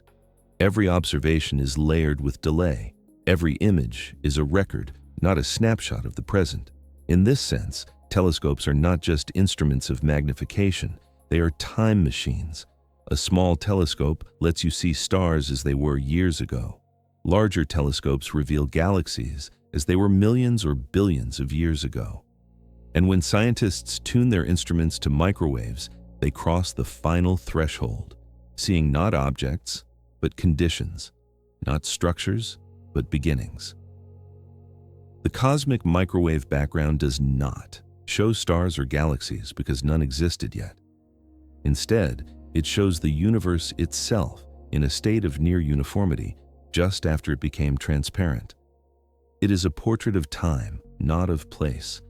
Every observation is layered with delay. Every image is a record, not a snapshot of the present. In this sense, telescopes are not just instruments of magnification, they are time machines. A small telescope lets you see stars as they were years ago. Larger telescopes reveal galaxies as they were millions or billions of years ago. And when scientists tune their instruments to microwaves, they cross the final threshold, seeing not objects, but conditions, not structures, but beginnings. The cosmic microwave background does not show stars or galaxies because none existed yet. Instead, it shows the universe itself in a state of near uniformity just after it became transparent. It is a portrait of time, not of place.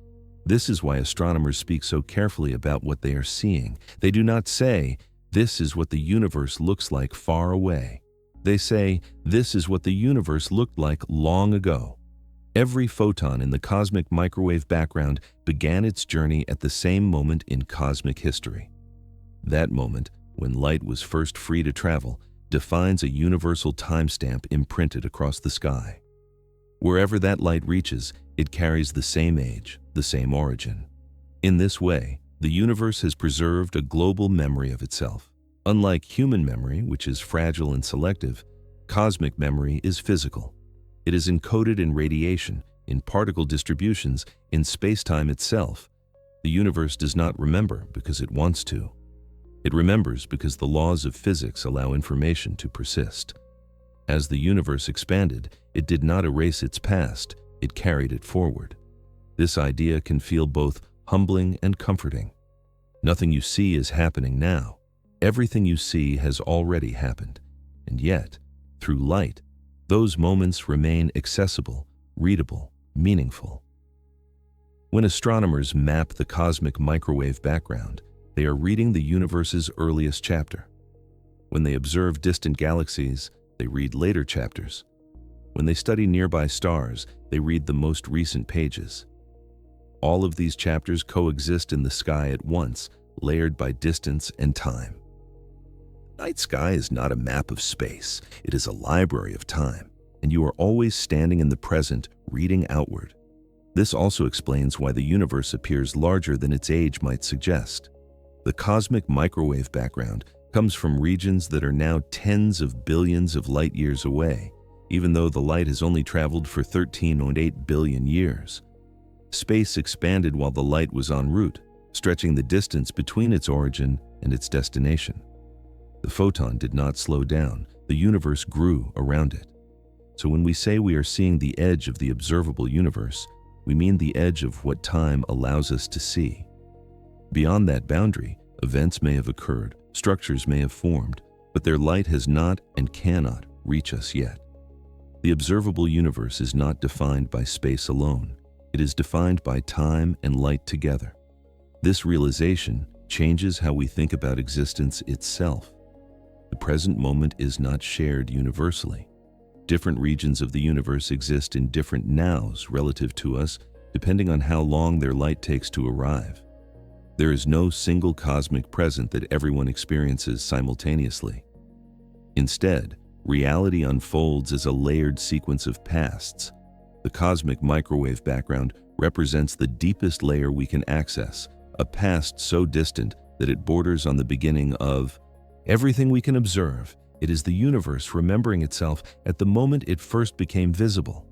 This is why astronomers speak so carefully about what they are seeing. They do not say, "This is what the universe looks like far away." They say, "This is what the universe looked like long ago." Every photon in the cosmic microwave background began its journey at the same moment in cosmic history. That moment, when light was first free to travel, defines a universal timestamp imprinted across the sky. Wherever that light reaches, it carries the same age, the same origin. In this way, the universe has preserved a global memory of itself. Unlike human memory, which is fragile and selective, cosmic memory is physical. It is encoded in radiation, in particle distributions, in space-time itself. The universe does not remember because it wants to. It remembers because the laws of physics allow information to persist. As the universe expanded, it did not erase its past, it carried it forward. This idea can feel both humbling and comforting. Nothing you see is happening now. Everything you see has already happened. And yet, through light, those moments remain accessible, readable, meaningful. When astronomers map the cosmic microwave background, they are reading the universe's earliest chapter. When they observe distant galaxies, they read later chapters. When they study nearby stars, they read the most recent pages. All of these chapters coexist in the sky at once, layered by distance and time. The night sky is not a map of space. It is a library of time, and you are always standing in the present, reading outward. This also explains why the universe appears larger than its age might suggest. The cosmic microwave background comes from regions that are now tens of billions of light years away, even though the light has only traveled for 13.8 billion years. Space expanded while the light was en route, stretching the distance between its origin and its destination. The photon did not slow down, the universe grew around it. So when we say we are seeing the edge of the observable universe, we mean the edge of what time allows us to see. Beyond that boundary, events may have occurred, structures may have formed, but their light has not and cannot reach us yet. The observable universe is not defined by space alone. It is defined by time and light together. This realization changes how we think about existence itself. The present moment is not shared universally. Different regions of the universe exist in different nows relative to us, depending on how long their light takes to arrive. There is no single cosmic present that everyone experiences simultaneously. Instead, reality unfolds as a layered sequence of pasts. The cosmic microwave background represents the deepest layer we can access, a past so distant that it borders on the beginning of everything we can observe. It is the universe remembering itself at the moment it first became visible.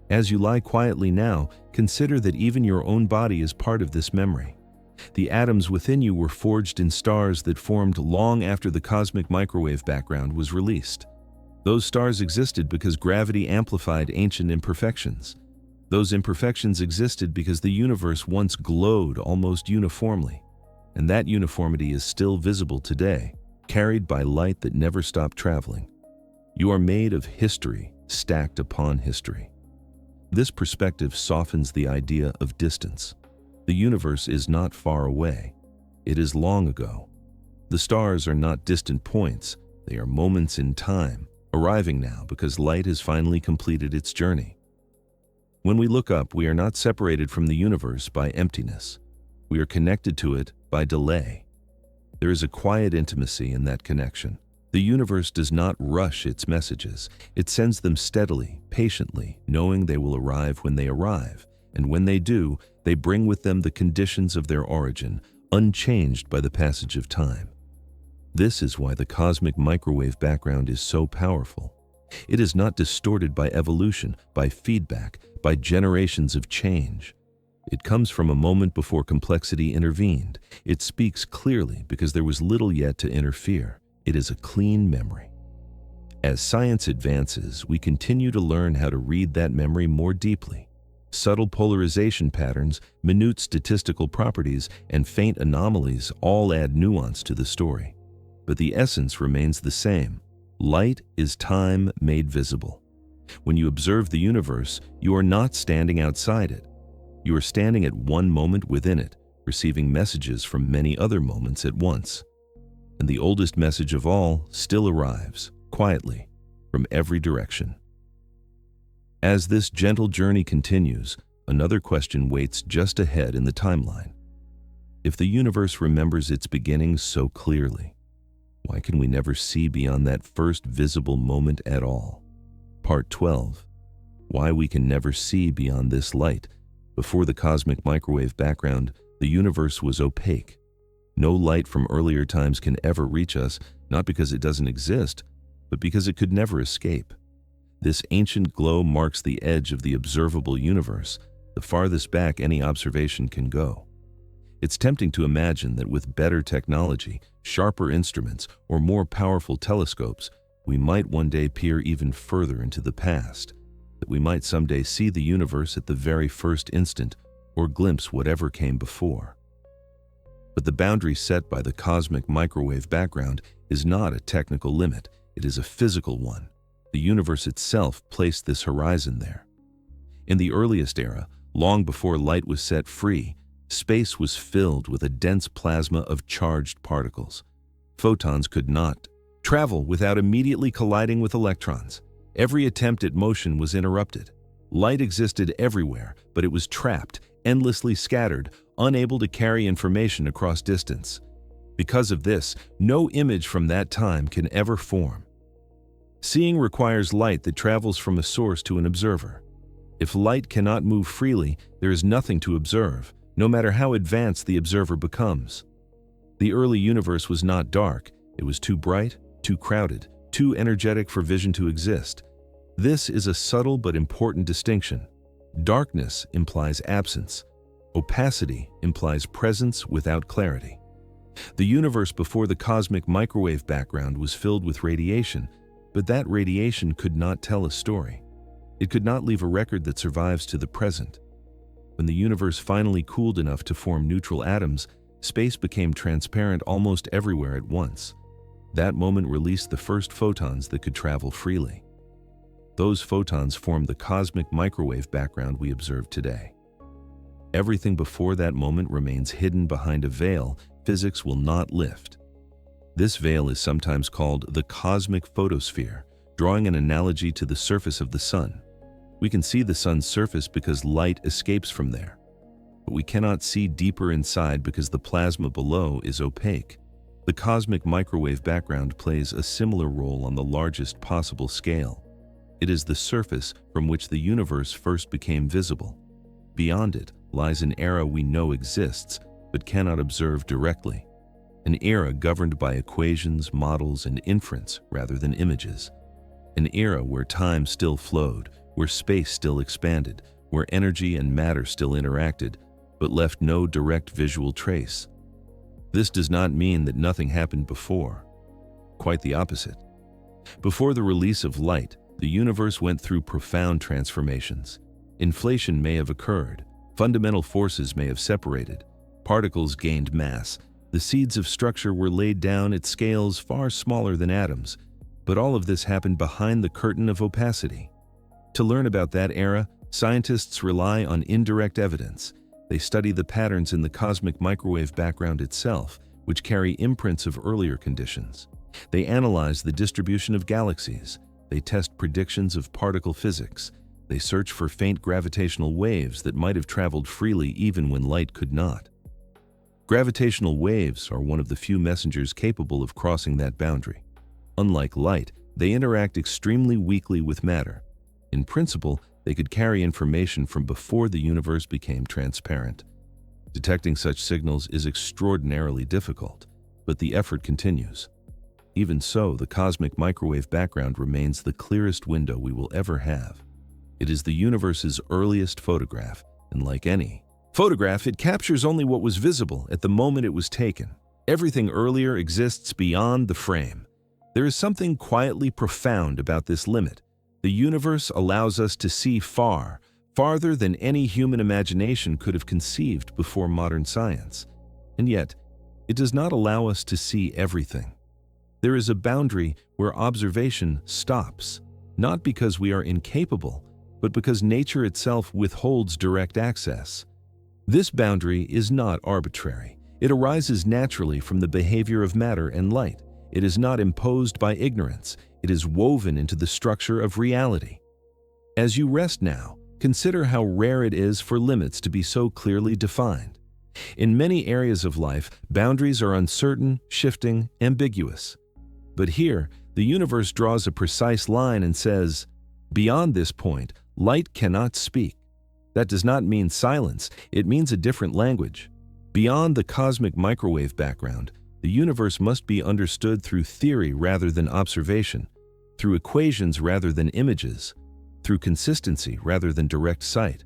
As you lie quietly now, consider that even your own body is part of this memory. The atoms within you were forged in stars that formed long after the cosmic microwave background was released. Those stars existed because gravity amplified ancient imperfections. Those imperfections existed because the universe once glowed almost uniformly, and that uniformity is still visible today, carried by light that never stopped traveling. You are made of history stacked upon history. This perspective softens the idea of distance. The universe is not far away. It is long ago. The stars are not distant points. They are moments in time, arriving now because light has finally completed its journey. When we look up, we are not separated from the universe by emptiness. We are connected to it by delay. There is a quiet intimacy in that connection. The universe does not rush its messages. It sends them steadily, patiently, knowing they will arrive when they arrive. And when they do, they bring with them the conditions of their origin, unchanged by the passage of time. This is why the cosmic microwave background is so powerful. It is not distorted by evolution, by feedback, by generations of change. It comes from a moment before complexity intervened. It speaks clearly because there was little yet to interfere. It is a clean memory. As science advances, we continue to learn how to read that memory more deeply. Subtle polarization patterns, minute statistical properties, and faint anomalies all add nuance to the story. But the essence remains the same. Light is time made visible. When you observe the universe, you are not standing outside it. You are standing at one moment within it, receiving messages from many other moments at once. And the oldest message of all still arrives, quietly, from every direction. As this gentle journey continues, another question waits just ahead in the timeline. If the universe remembers its beginnings so clearly, why can we never see beyond that first visible moment at all? Part 12. Why we can never see beyond this light. Before the cosmic microwave background, the universe was opaque. No light from earlier times can ever reach us, not because it doesn't exist, but because it could never escape. This ancient glow marks the edge of the observable universe, the farthest back any observation can go. It's tempting to imagine that with better technology, sharper instruments, or more powerful telescopes, we might one day peer even further into the past, that we might someday see the universe at the very first instant, or glimpse whatever came before. But the boundary set by the cosmic microwave background is not a technical limit, it is a physical one. The universe itself placed this horizon there. In the earliest era, long before light was set free, space was filled with a dense plasma of charged particles. Photons could not travel without immediately colliding with electrons. Every attempt at motion was interrupted. Light existed everywhere, but it was trapped, endlessly scattered, unable to carry information across distance. Because of this, no image from that time can ever form. Seeing requires light that travels from a source to an observer. If light cannot move freely, there is nothing to observe, no matter how advanced the observer becomes. The early universe was not dark. It was too bright, too crowded, too energetic for vision to exist. This is a subtle but important distinction. Darkness implies absence. Opacity implies presence without clarity. The universe before the cosmic microwave background was filled with radiation, but that radiation could not tell a story. It could not leave a record that survives to the present. When the universe finally cooled enough to form neutral atoms, space became transparent almost everywhere at once. That moment released the first photons that could travel freely. Those photons form the cosmic microwave background we observe today. Everything before that moment remains hidden behind a veil physics will not lift. This veil is sometimes called the cosmic photosphere, drawing an analogy to the surface of the sun. We can see the sun's surface because light escapes from there, but we cannot see deeper inside because the plasma below is opaque. The cosmic microwave background plays a similar role on the largest possible scale. It is the surface from which the universe first became visible. Beyond it lies an era we know exists, but cannot observe directly. An era governed by equations, models, and inference rather than images. An era where time still flowed, where space still expanded, where energy and matter still interacted, but left no direct visual trace. This does not mean that nothing happened before. Quite the opposite. Before the release of light, the universe went through profound transformations. Inflation may have occurred, fundamental forces may have separated, particles gained mass, the seeds of structure were laid down at scales far smaller than atoms, but all of this happened behind the curtain of opacity. To learn about that era, scientists rely on indirect evidence. They study the patterns in the cosmic microwave background itself, which carry imprints of earlier conditions. They analyze the distribution of galaxies. They test predictions of particle physics. They search for faint gravitational waves that might have traveled freely even when light could not. Gravitational waves are one of the few messengers capable of crossing that boundary. Unlike light, they interact extremely weakly with matter. In principle, they could carry information from before the universe became transparent. Detecting such signals is extraordinarily difficult, but the effort continues. Even so, the cosmic microwave background remains the clearest window we will ever have. It is the universe's earliest photograph, and like any photograph, it captures only what was visible at the moment it was taken. Everything earlier exists beyond the frame. There is something quietly profound about this limit. The universe allows us to see far, farther than any human imagination could have conceived before modern science. And yet, it does not allow us to see everything. There is a boundary where observation stops, not because we are incapable, but because nature itself withholds direct access. This boundary is not arbitrary. It arises naturally from the behavior of matter and light. It is not imposed by ignorance. It is woven into the structure of reality. As you rest now, consider how rare it is for limits to be so clearly defined. In many areas of life, boundaries are uncertain, shifting, ambiguous. But here, the universe draws a precise line and says, "Beyond this point, light cannot speak." That does not mean silence, it means a different language. Beyond the cosmic microwave background, the universe must be understood through theory rather than observation, through equations rather than images, through consistency rather than direct sight.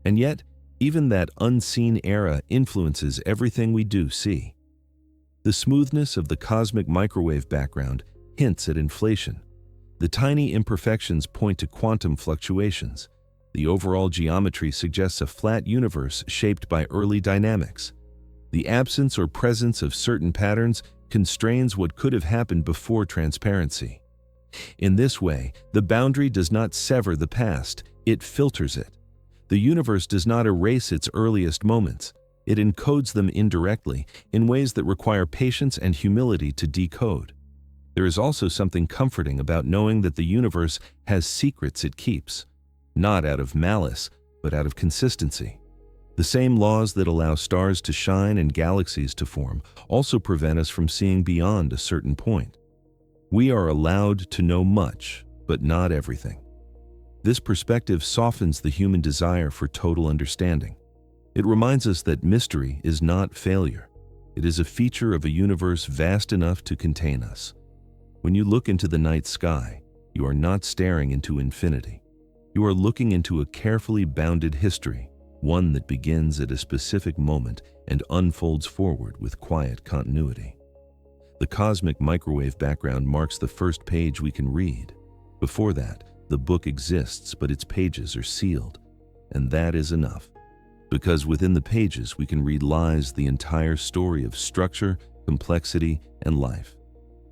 And yet, even that unseen era influences everything we do see. The smoothness of the cosmic microwave background hints at inflation. The tiny imperfections point to quantum fluctuations. The overall geometry suggests a flat universe shaped by early dynamics. The absence or presence of certain patterns constrains what could have happened before transparency. In this way, the boundary does not sever the past, it filters it. The universe does not erase its earliest moments. It encodes them indirectly, in ways that require patience and humility to decode. There is also something comforting about knowing that the universe has secrets it keeps, not out of malice, but out of consistency. The same laws that allow stars to shine and galaxies to form also prevent us from seeing beyond a certain point. We are allowed to know much, but not everything. This perspective softens the human desire for total understanding. It reminds us that mystery is not failure. It is a feature of a universe vast enough to contain us. When you look into the night sky, you are not staring into infinity. You are looking into a carefully bounded history, one that begins at a specific moment and unfolds forward with quiet continuity. The cosmic microwave background marks the first page we can read. Before that, the book exists, but its pages are sealed, and that is enough. Because within the pages we can read lies the entire story of structure, complexity, and life.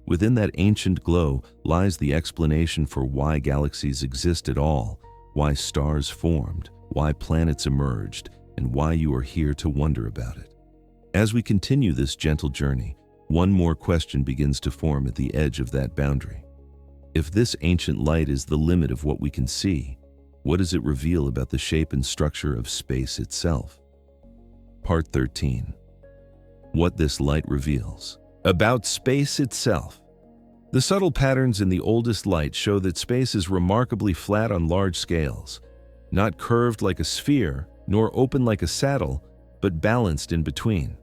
Within that ancient glow lies the explanation for why galaxies exist at all, why stars formed, why planets emerged, and why you are here to wonder about it. As we continue this gentle journey, one more question begins to form at the edge of that boundary. If this ancient light is the limit of what we can see, what does it reveal about the shape and structure of space itself? Part 13. What this light reveals. About space itself. The subtle patterns in the oldest light show that space is remarkably flat on large scales, not curved like a sphere, nor open like a saddle, but balanced in between.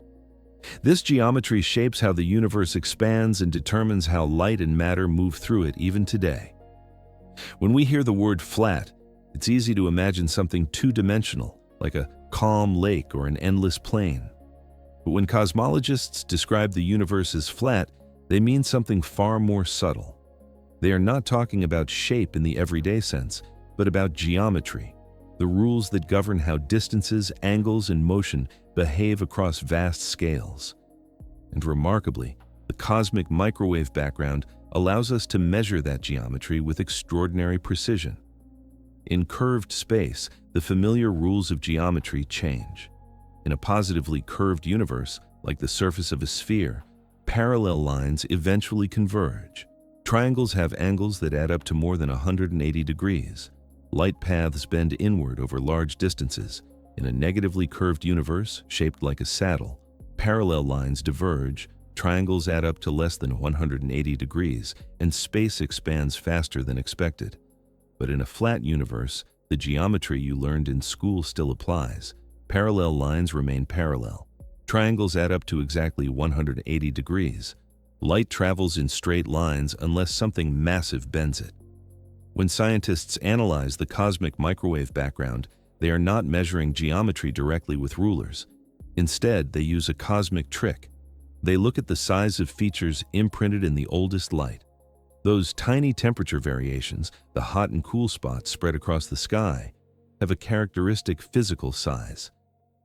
This geometry shapes how the universe expands and determines how light and matter move through it even today. When we hear the word flat, it's easy to imagine something two-dimensional, like a calm lake or an endless plain. But when cosmologists describe the universe as flat, they mean something far more subtle. They are not talking about shape in the everyday sense, but about geometry, the rules that govern how distances, angles, and motion behave across vast scales. And remarkably, the cosmic microwave background allows us to measure that geometry with extraordinary precision. In curved space, the familiar rules of geometry change. In a positively curved universe, like the surface of a sphere, parallel lines eventually converge. Triangles have angles that add up to more than 180 degrees. Light paths bend inward over large distances. In a negatively curved universe, shaped like a saddle, parallel lines diverge, triangles add up to less than 180 degrees, and space expands faster than expected. But in a flat universe, the geometry you learned in school still applies. Parallel lines remain parallel. Triangles add up to exactly 180 degrees. Light travels in straight lines unless something massive bends it. When scientists analyze the cosmic microwave background, they are not measuring geometry directly with rulers. Instead, they use a cosmic trick. They look at the size of features imprinted in the oldest light. Those tiny temperature variations, the hot and cool spots spread across the sky, have a characteristic physical size.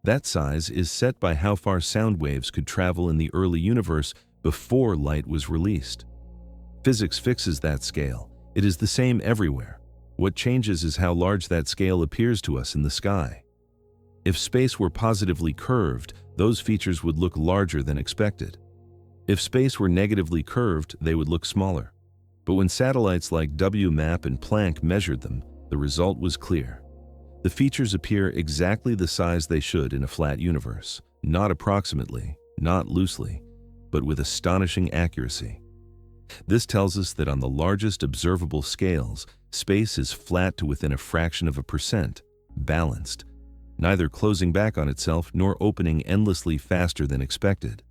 That size is set by how far sound waves could travel in the early universe before light was released. Physics fixes that scale. It is the same everywhere. What changes is how large that scale appears to us in the sky. If space were positively curved, those features would look larger than expected. If space were negatively curved, they would look smaller. But when satellites like WMAP and Planck measured them, the result was clear. The features appear exactly the size they should in a flat universe, not approximately, not loosely, but with astonishing accuracy. This tells us that on the largest observable scales, space is flat to within a fraction of a percent, balanced, neither closing back on itself nor opening endlessly faster than expected.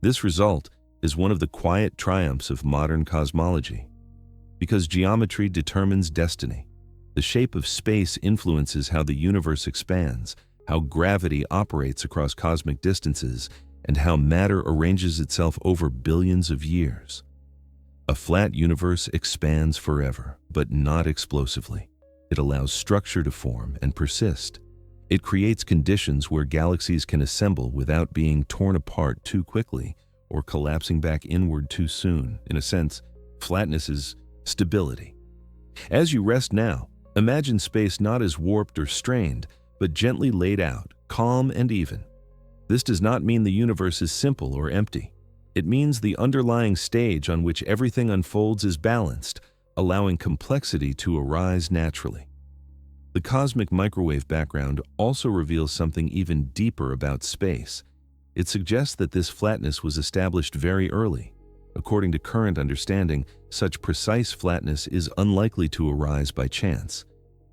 This result is one of the quiet triumphs of modern cosmology. Because geometry determines destiny. The shape of space influences how the universe expands, how gravity operates across cosmic distances, and how matter arranges itself over billions of years. A flat universe expands forever, but not explosively. It allows structure to form and persist. It creates conditions where galaxies can assemble without being torn apart too quickly or collapsing back inward too soon. In a sense, flatness is stability. As you rest now, imagine space not as warped or strained, but gently laid out, calm and even. This does not mean the universe is simple or empty. It means the underlying stage on which everything unfolds is balanced, allowing complexity to arise naturally. The cosmic microwave background also reveals something even deeper about space. It suggests that this flatness was established very early. According to current understanding, such precise flatness is unlikely to arise by chance.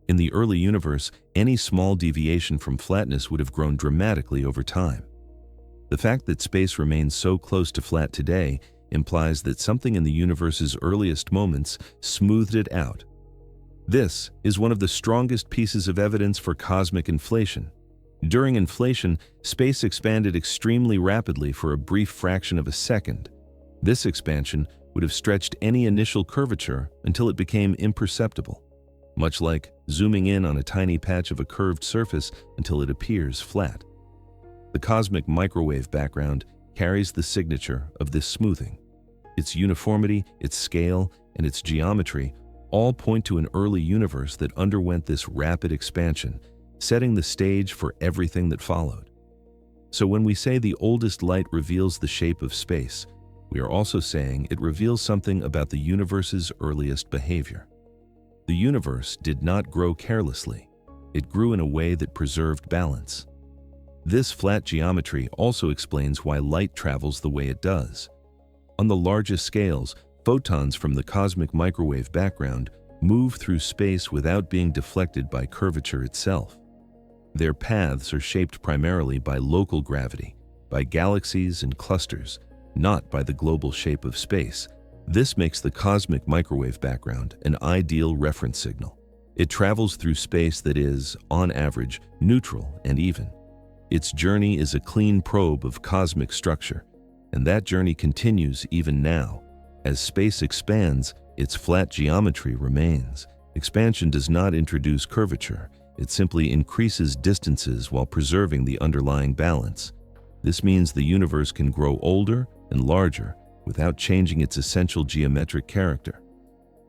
In the early universe, any small deviation from flatness would have grown dramatically over time. The fact that space remains so close to flat today implies that something in the universe's earliest moments smoothed it out. This is one of the strongest pieces of evidence for cosmic inflation. During inflation, space expanded extremely rapidly for a brief fraction of a second. This expansion would have stretched any initial curvature until it became imperceptible, much like zooming in on a tiny patch of a curved surface until it appears flat. The cosmic microwave background carries the signature of this smoothing. Its uniformity, its scale, and its geometry all point to an early universe that underwent this rapid expansion, setting the stage for everything that followed. So when we say the oldest light reveals the shape of space, we are also saying it reveals something about the universe's earliest behavior. The universe did not grow carelessly. It grew in a way that preserved balance. This flat geometry also explains why light travels the way it does. On the largest scales, photons from the cosmic microwave background move through space without being deflected by curvature itself. Their paths are shaped primarily by local gravity, by galaxies and clusters, not by the global shape of space. This makes the cosmic microwave background an ideal reference signal. It travels through space that is, on average, neutral and even. Its journey is a clean probe of cosmic structure, and that journey continues even now. As space expands, its flat geometry remains. Expansion does not introduce curvature. It simply increases distances while preserving the underlying balance. This means the universe can grow older and larger without changing its essential geometric character.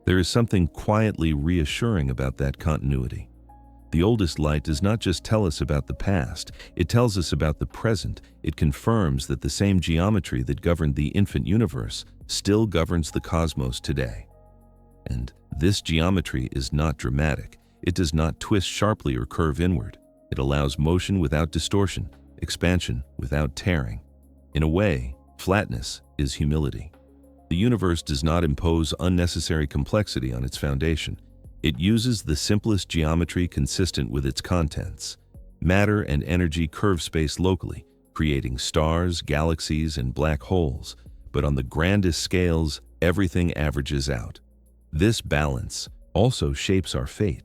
There is something quietly reassuring about that continuity. The oldest light does not just tell us about the past, it tells us about the present. It confirms that the same geometry that governed the infant universe still governs the cosmos today. And this geometry is not dramatic. It does not twist sharply or curve inward. It allows motion without distortion, expansion without tearing. In a way, flatness is humility. The universe does not impose unnecessary complexity on its foundation. It uses the simplest geometry consistent with its contents. Matter and energy curve space locally, creating stars, galaxies, and black holes. But on the grandest scales, everything averages out. This balance also shapes our fate.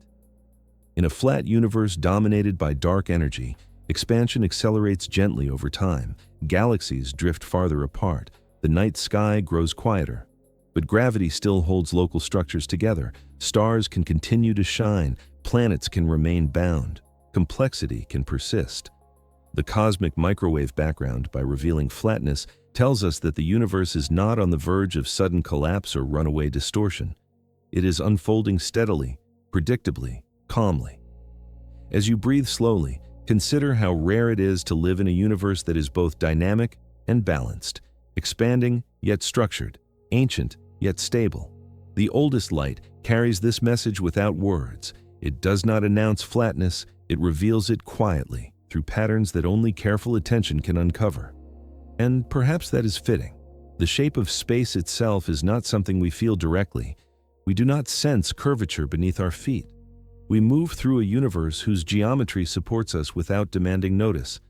In a flat universe dominated by dark energy, expansion accelerates gently over time. Galaxies drift farther apart. The night sky grows quieter. But gravity still holds local structures together. Stars can continue to shine. Planets can remain bound. Complexity can persist. The cosmic microwave background, by revealing flatness, tells us that the universe is not on the verge of sudden collapse or runaway distortion. It is unfolding steadily, predictably, calmly. As you breathe slowly, consider how rare it is to live in a universe that is both dynamic and balanced, expanding yet structured, ancient yet stable. The oldest light carries this message without words. It does not announce flatness, it reveals it quietly, through patterns that only careful attention can uncover. And perhaps that is fitting. The shape of space itself is not something we feel directly. We do not sense curvature beneath our feet. We move through a universe whose geometry supports us without demanding notice.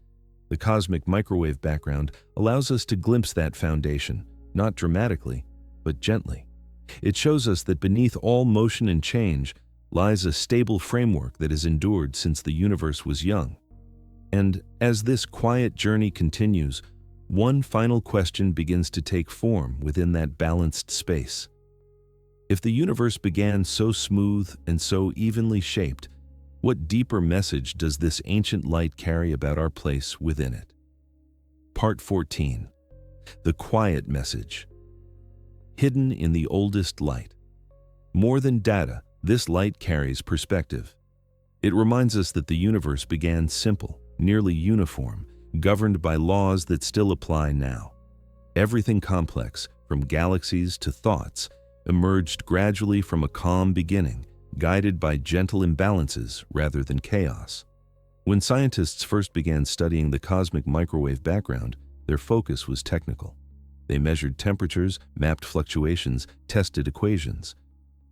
The cosmic microwave background allows us to glimpse that foundation, not dramatically, but gently. It shows us that beneath all motion and change lies a stable framework that has endured since the universe was young. And as this quiet journey continues, one final question begins to take form within that balanced space. If the universe began so smooth and so evenly shaped, what deeper message does this ancient light carry about our place within it? Part 14. The quiet message. Hidden in the oldest light. More than data, this light carries perspective. It reminds us that the universe began simple, nearly uniform, governed by laws that still apply now. Everything complex, from galaxies to thoughts, emerged gradually from a calm beginning, guided by gentle imbalances rather than chaos. When scientists first began studying the cosmic microwave background, their focus was technical. They measured temperatures, mapped fluctuations, tested equations.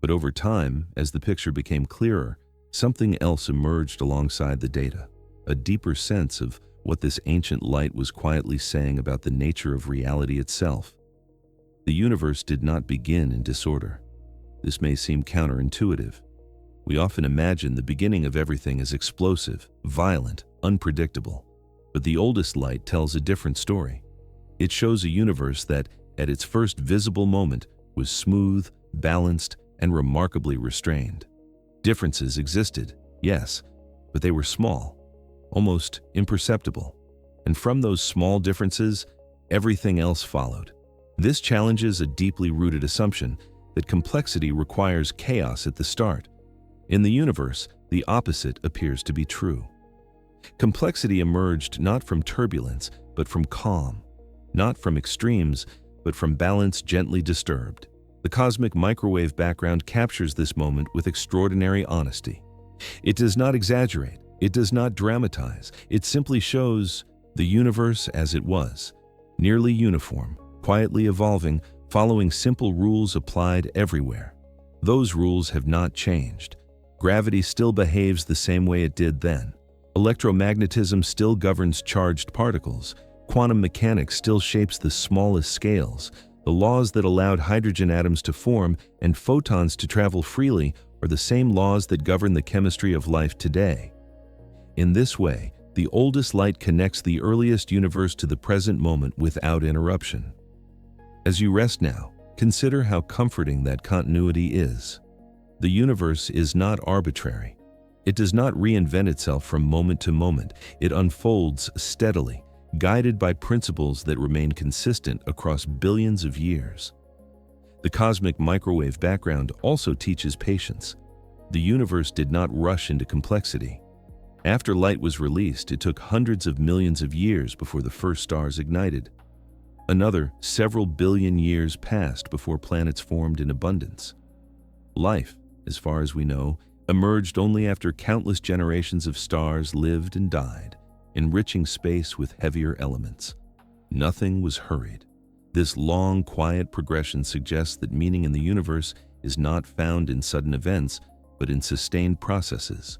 But over time, as the picture became clearer, something else emerged alongside the data, a deeper sense of what this ancient light was quietly saying about the nature of reality itself. The universe did not begin in disorder. This may seem counterintuitive. We often imagine the beginning of everything as explosive, violent, unpredictable. But the oldest light tells a different story. It shows a universe that, at its first visible moment, was smooth, balanced, and remarkably restrained. Differences existed, yes, but they were small, almost imperceptible. And from those small differences, everything else followed. This challenges a deeply rooted assumption that complexity requires chaos at the start. In the universe, the opposite appears to be true. Complexity emerged not from turbulence, but from calm, not from extremes, but from balance gently disturbed. The cosmic microwave background captures this moment with extraordinary honesty. It does not exaggerate, it does not dramatize, it simply shows the universe as it was, nearly uniform, quietly evolving, following simple rules applied everywhere. Those rules have not changed. Gravity still behaves the same way it did then. Electromagnetism still governs charged particles. Quantum mechanics still shapes the smallest scales. The laws that allowed hydrogen atoms to form and photons to travel freely are the same laws that govern the chemistry of life today. In this way, the oldest light connects the earliest universe to the present moment without interruption. As you rest now, consider how comforting that continuity is. The universe is not arbitrary. It does not reinvent itself from moment to moment. It unfolds steadily, guided by principles that remain consistent across billions of years. The cosmic microwave background also teaches patience. The universe did not rush into complexity. After light was released, it took hundreds of millions of years before the first stars ignited. Another several billion years passed before planets formed in abundance. Life, as far as we know, emerged only after countless generations of stars lived and died, enriching space with heavier elements. Nothing was hurried. This long, quiet progression suggests that meaning in the universe is not found in sudden events, but in sustained processes.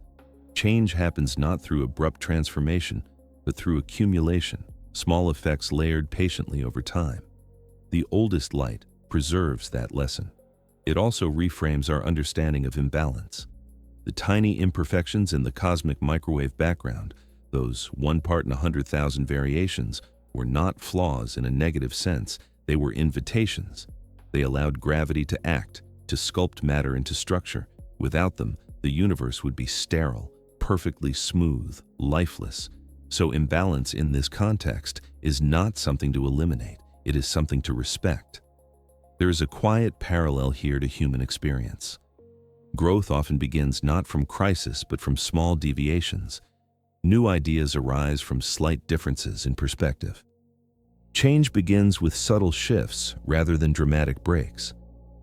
Change happens not through abrupt transformation, but through accumulation, small effects layered patiently over time. The oldest light preserves that lesson. It also reframes our understanding of imbalance. The tiny imperfections in the cosmic microwave background, those 1 part in 100,000 variations, were not flaws in a negative sense. They were invitations. They allowed gravity to act, to sculpt matter into structure. Without them, the universe would be sterile, perfectly smooth, lifeless. So imbalance in this context is not something to eliminate. It is something to respect. There is a quiet parallel here to human experience. Growth often begins not from crisis, but from small deviations. New ideas arise from slight differences in perspective. Change begins with subtle shifts rather than dramatic breaks.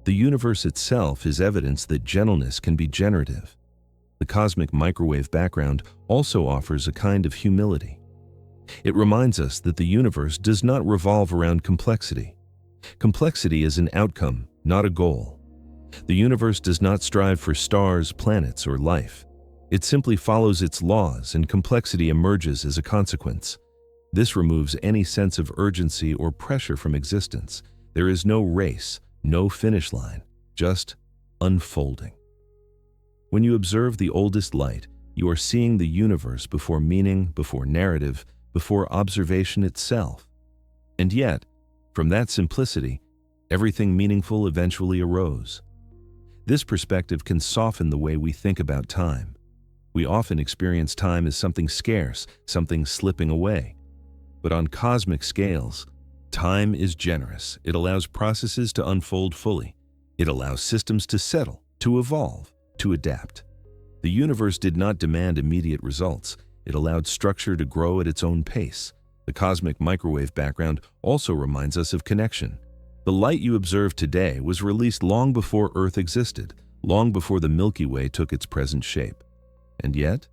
The universe itself is evidence that gentleness can be generative. The cosmic microwave background also offers a kind of humility. It reminds us that the universe does not revolve around complexity. Complexity is an outcome, not a goal. The universe does not strive for stars, planets, or life. It simply follows its laws, and complexity emerges as a consequence. This removes any sense of urgency or pressure from existence. There is no race, no finish line, just unfolding. When you observe the oldest light, you are seeing the universe before meaning, before narrative, before observation itself. And yet, from that simplicity, everything meaningful eventually arose. This perspective can soften the way we think about time. We often experience time as something scarce, something slipping away. But on cosmic scales, time is generous. It allows processes to unfold fully. It allows systems to settle, to evolve, to adapt. The universe did not demand immediate results. It allowed structure to grow at its own pace. The cosmic microwave background also reminds us of connection. The light you observe today was released long before Earth existed, long before the Milky Way took its present shape. And yet,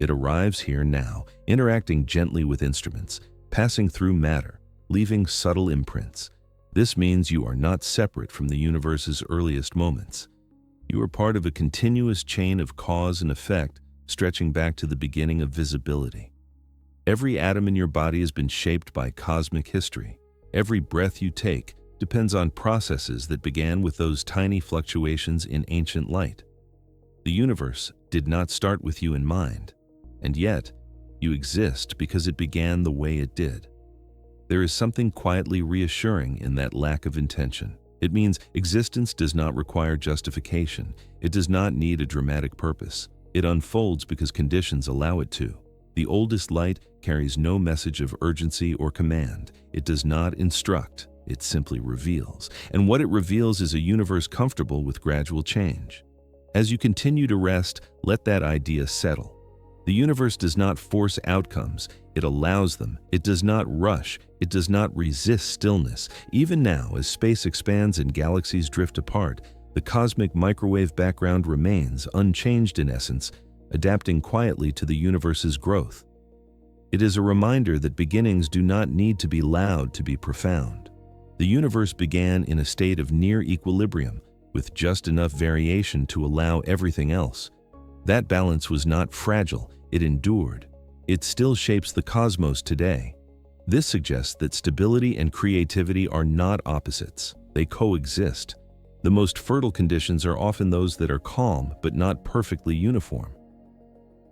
it arrives here now, interacting gently with instruments, passing through matter, leaving subtle imprints. This means you are not separate from the universe's earliest moments. You are part of a continuous chain of cause and effect, stretching back to the beginning of visibility. Every atom in your body has been shaped by cosmic history. Every breath you take depends on processes that began with those tiny fluctuations in ancient light. The universe did not start with you in mind, and yet you exist because it began the way it did. There is something quietly reassuring in that lack of intention. It means existence does not require justification. It does not need a dramatic purpose. It unfolds because conditions allow it to. The oldest light carries no message of urgency or command. It does not instruct. it simply reveals. And what it reveals is a universe comfortable with gradual change. As you continue to rest, let that idea settle. The universe does not force outcomes, it allows them. It does not rush, it does not resist stillness. Even now, as space expands and galaxies drift apart, the cosmic microwave background remains unchanged in essence, adapting quietly to the universe's growth. It is a reminder that beginnings do not need to be loud to be profound. The universe began in a state of near equilibrium, with just enough variation to allow everything else. That balance was not fragile, it endured. It still shapes the cosmos today. This suggests that stability and creativity are not opposites, they coexist. The most fertile conditions are often those that are calm but not perfectly uniform.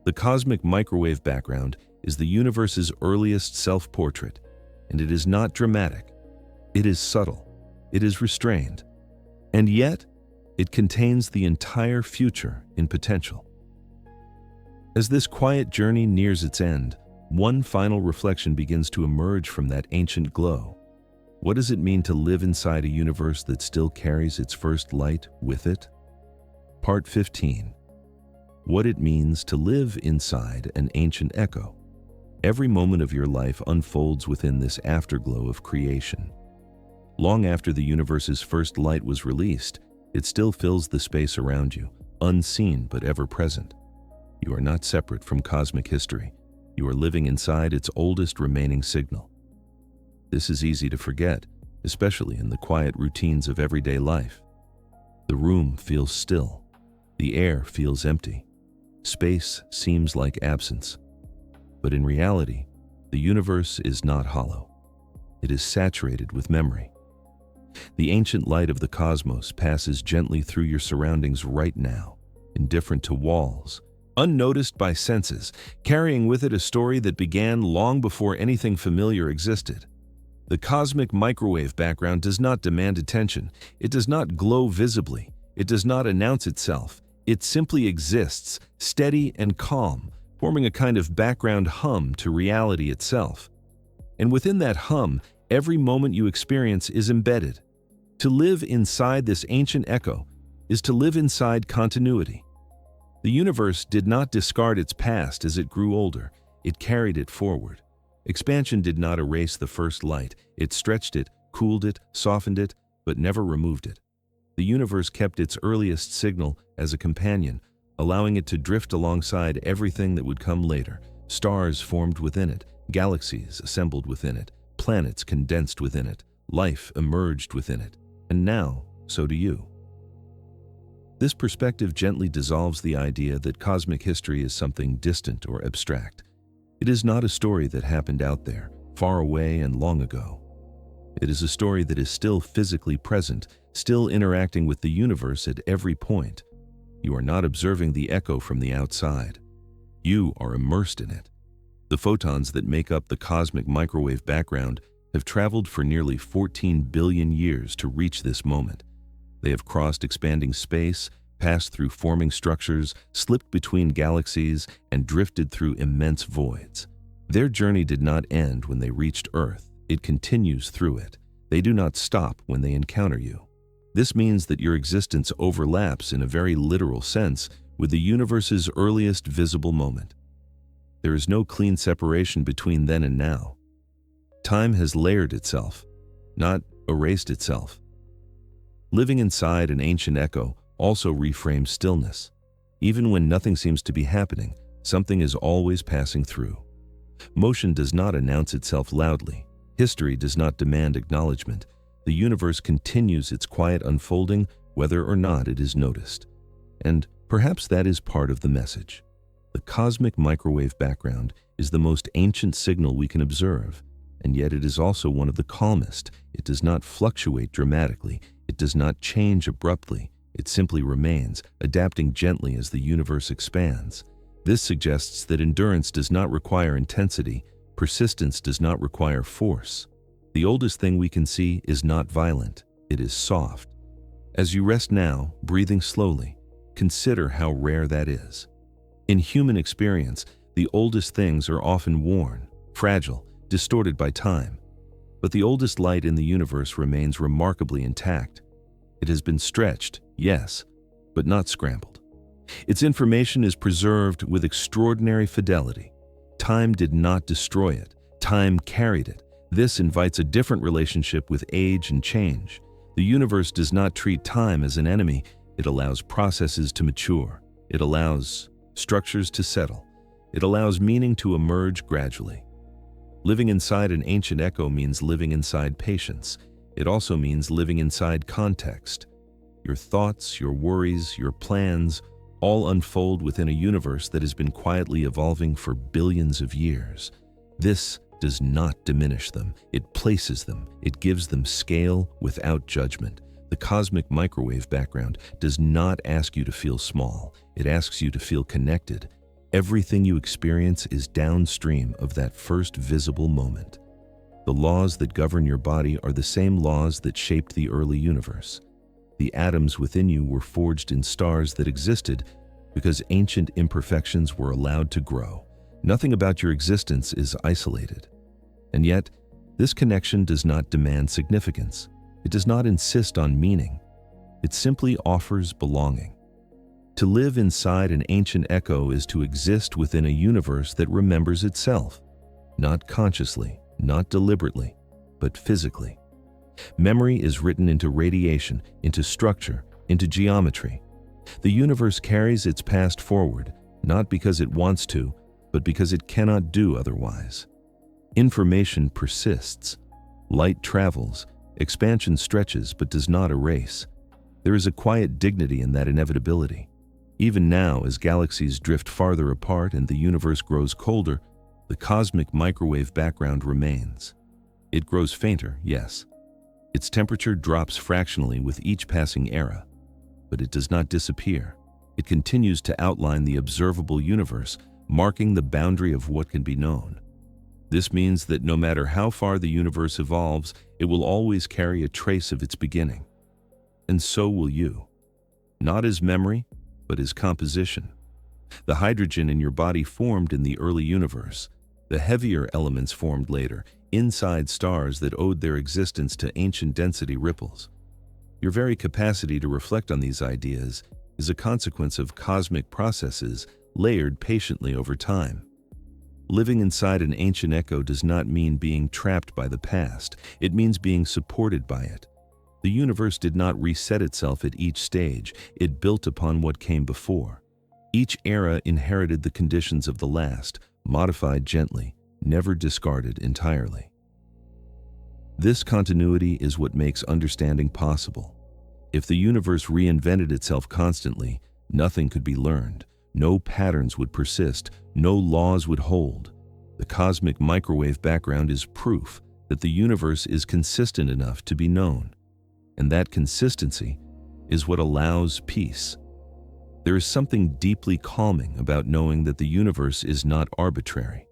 The cosmic microwave background is the universe's earliest self-portrait, and it is not dramatic. It is subtle, it is restrained, and yet it contains the entire future in potential. As this quiet journey nears its end, one final reflection begins to emerge from that ancient glow. What does it mean to live inside a universe that still carries its first light with it? Part 15. What it means to live inside an ancient echo. Every moment of your life unfolds within this afterglow of creation. Long after the universe's first light was released, it still fills the space around you, unseen but ever present. You are not separate from cosmic history. You are living inside its oldest remaining signal. This is easy to forget, especially in the quiet routines of everyday life. The room feels still. The air feels empty. Space seems like absence. But in reality, the universe is not hollow. It is saturated with memory. The ancient light of the cosmos passes gently through your surroundings right now, indifferent to walls, unnoticed by senses, carrying with it a story that began long before anything familiar existed. The cosmic microwave background does not demand attention. It does not glow visibly. It does not announce itself. It simply exists, steady and calm, forming a kind of background hum to reality itself. And within that hum, every moment you experience is embedded. To live inside this ancient echo is to live inside continuity. The universe did not discard its past as it grew older. It carried it forward. Expansion did not erase the first light. It stretched it, cooled it, softened it, but never removed it. The universe kept its earliest signal as a companion, allowing it to drift alongside everything that would come later. Stars formed within it, galaxies assembled within it, planets condensed within it, life emerged within it, and now, so do you. This perspective gently dissolves the idea that cosmic history is something distant or abstract. It is not a story that happened out there, far away and long ago. It is a story that is still physically present, still interacting with the universe at every point. You are not observing the echo from the outside. You are immersed in it. The photons that make up the cosmic microwave background have traveled for nearly 14 billion years to reach this moment. They have crossed expanding space, passed through forming structures, slipped between galaxies, and drifted through immense voids. Their journey did not end when they reached Earth. It continues through it. They do not stop when they encounter you. This means that your existence overlaps in a very literal sense with the universe's earliest visible moment. There is no clean separation between then and now. Time has layered itself, not erased itself. Living inside an ancient echo also reframes stillness. Even when nothing seems to be happening, something is always passing through. Motion does not announce itself loudly. History does not demand acknowledgement. The universe continues its quiet unfolding whether or not it is noticed. And perhaps that is part of the message. The cosmic microwave background is the most ancient signal we can observe, and yet it is also one of the calmest. It does not fluctuate dramatically. It does not change abruptly. It simply remains, adapting gently as the universe expands. This suggests that endurance does not require intensity. Persistence does not require force. The oldest thing we can see is not violent. It is soft. As you rest now, breathing slowly, consider how rare that is. In human experience, the oldest things are often worn, fragile, distorted by time. But the oldest light in the universe remains remarkably intact. It has been stretched, yes, but not scrambled. Its information is preserved with extraordinary fidelity. Time did not destroy it. Time carried it. This invites a different relationship with age and change. The universe does not treat time as an enemy. It allows processes to mature. It allows structures to settle. It allows meaning to emerge gradually. Living inside an ancient echo means living inside patience. It also means living inside context. Your thoughts, your worries, your plans all unfold within a universe that has been quietly evolving for billions of years. This does not diminish them. It places them. It gives them scale without judgment. The cosmic microwave background does not ask you to feel small. It asks you to feel connected. Everything you experience is downstream of that first visible moment. The laws that govern your body are the same laws that shaped the early universe. The atoms within you were forged in stars that existed because ancient imperfections were allowed to grow. Nothing about your existence is isolated. And yet, this connection does not demand significance. It does not insist on meaning. It simply offers belonging. To live inside an ancient echo is to exist within a universe that remembers itself, not consciously, not deliberately, but physically. Memory is written into radiation, into structure, into geometry. The universe carries its past forward, not because it wants to, but because it cannot do otherwise. Information persists. Light travels. Expansion stretches but does not erase. There is a quiet dignity in that inevitability. Even now, as galaxies drift farther apart and the universe grows colder, the cosmic microwave background remains. It grows fainter, yes. Its temperature drops fractionally with each passing era, but it does not disappear. It continues to outline the observable universe, marking the boundary of what can be known. This means that no matter how far the universe evolves, it will always carry a trace of its beginning. And so will you. Not as memory, but as composition. The hydrogen in your body formed in the early universe. The heavier elements formed later, inside stars that owed their existence to ancient density ripples. Your very capacity to reflect on these ideas is a consequence of cosmic processes layered patiently over time. Living inside an ancient echo does not mean being trapped by the past. It means being supported by it. The universe did not reset itself at each stage. It built upon what came before. Each era inherited the conditions of the last, modified gently, never discarded entirely. This continuity is what makes understanding possible. If the universe reinvented itself constantly, nothing could be learned. No patterns would persist. No laws would hold. The cosmic microwave background is proof that the universe is consistent enough to be known. And that consistency is what allows peace. There is something deeply calming about knowing that the universe is not arbitrary.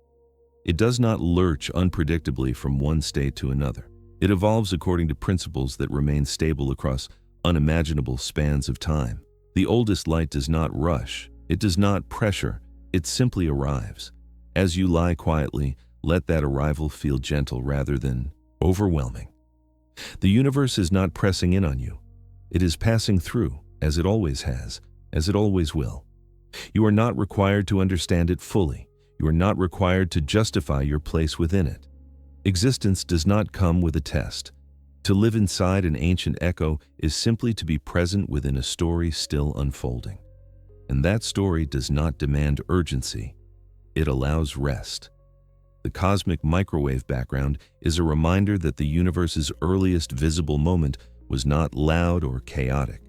It does not lurch unpredictably from one state to another. It evolves according to principles that remain stable across unimaginable spans of time. The oldest light does not rush. It does not pressure. It simply arrives. As you lie quietly, let that arrival feel gentle rather than overwhelming. The universe is not pressing in on you. It is passing through, as it always has, as it always will. You are not required to understand it fully. You are not required to justify your place within it. Existence does not come with a test. To live inside an ancient echo is simply to be present within a story still unfolding. And that story does not demand urgency. It allows rest. The cosmic microwave background is a reminder that the universe's earliest visible moment was not loud or chaotic.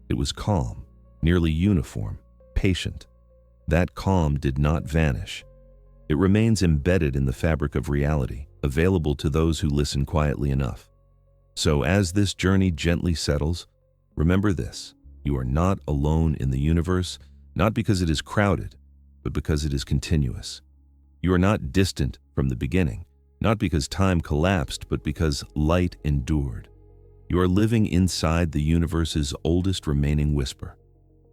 It was calm, nearly uniform, patient. That calm did not vanish. It remains embedded in the fabric of reality, available to those who listen quietly enough. So as this journey gently settles, remember this: you are not alone in the universe, not because it is crowded, but because it is continuous. You are not distant from the beginning, not because time collapsed, but because light endured. You are living inside the universe's oldest remaining whisper,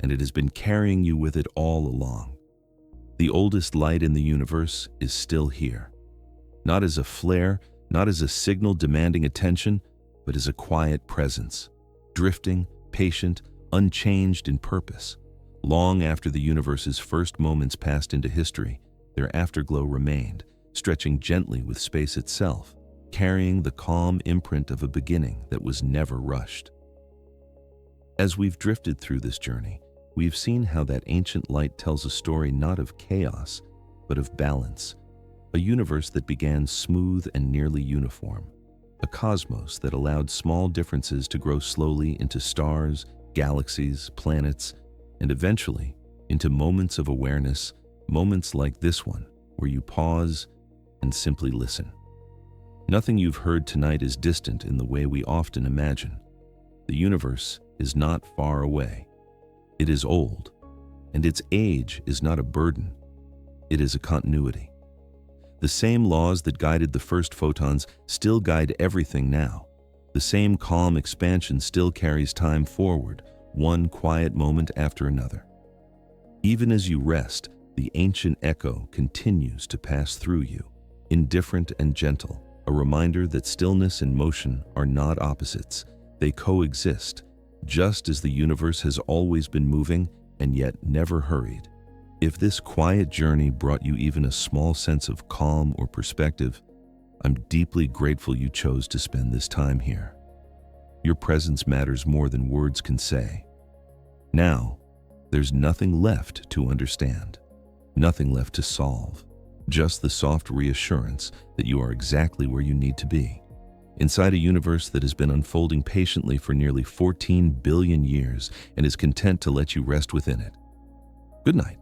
and it has been carrying you with it all along. The oldest light in the universe is still here, not as a flare, not as a signal demanding attention, but as a quiet presence, drifting, patient, unchanged in purpose. Long after the universe's first moments passed into history, their afterglow remained, stretching gently with space itself, carrying the calm imprint of a beginning that was never rushed. As we've drifted through this journey, we've seen how that ancient light tells a story not of chaos, but of balance, a universe that began smooth and nearly uniform, a cosmos that allowed small differences to grow slowly into stars, galaxies, planets, and eventually into moments of awareness, moments like this one, where you pause and simply listen. Nothing you've heard tonight is distant in the way we often imagine. The universe is not far away. It is old, and its age is not a burden. It is a continuity. The same laws that guided the first photons still guide everything now. The same calm expansion still carries time forward, one quiet moment after another. Even as you rest, the ancient echo continues to pass through you, indifferent and gentle, a reminder that stillness and motion are not opposites. They coexist, just as the universe has always been moving and yet never hurried. If this quiet journey brought you even a small sense of calm or perspective, I'm deeply grateful you chose to spend this time here. Your presence matters more than words can say. Now, there's nothing left to understand, nothing left to solve, just the soft reassurance that you are exactly where you need to be, inside a universe that has been unfolding patiently for nearly 14 billion years and is content to let you rest within it. Good night.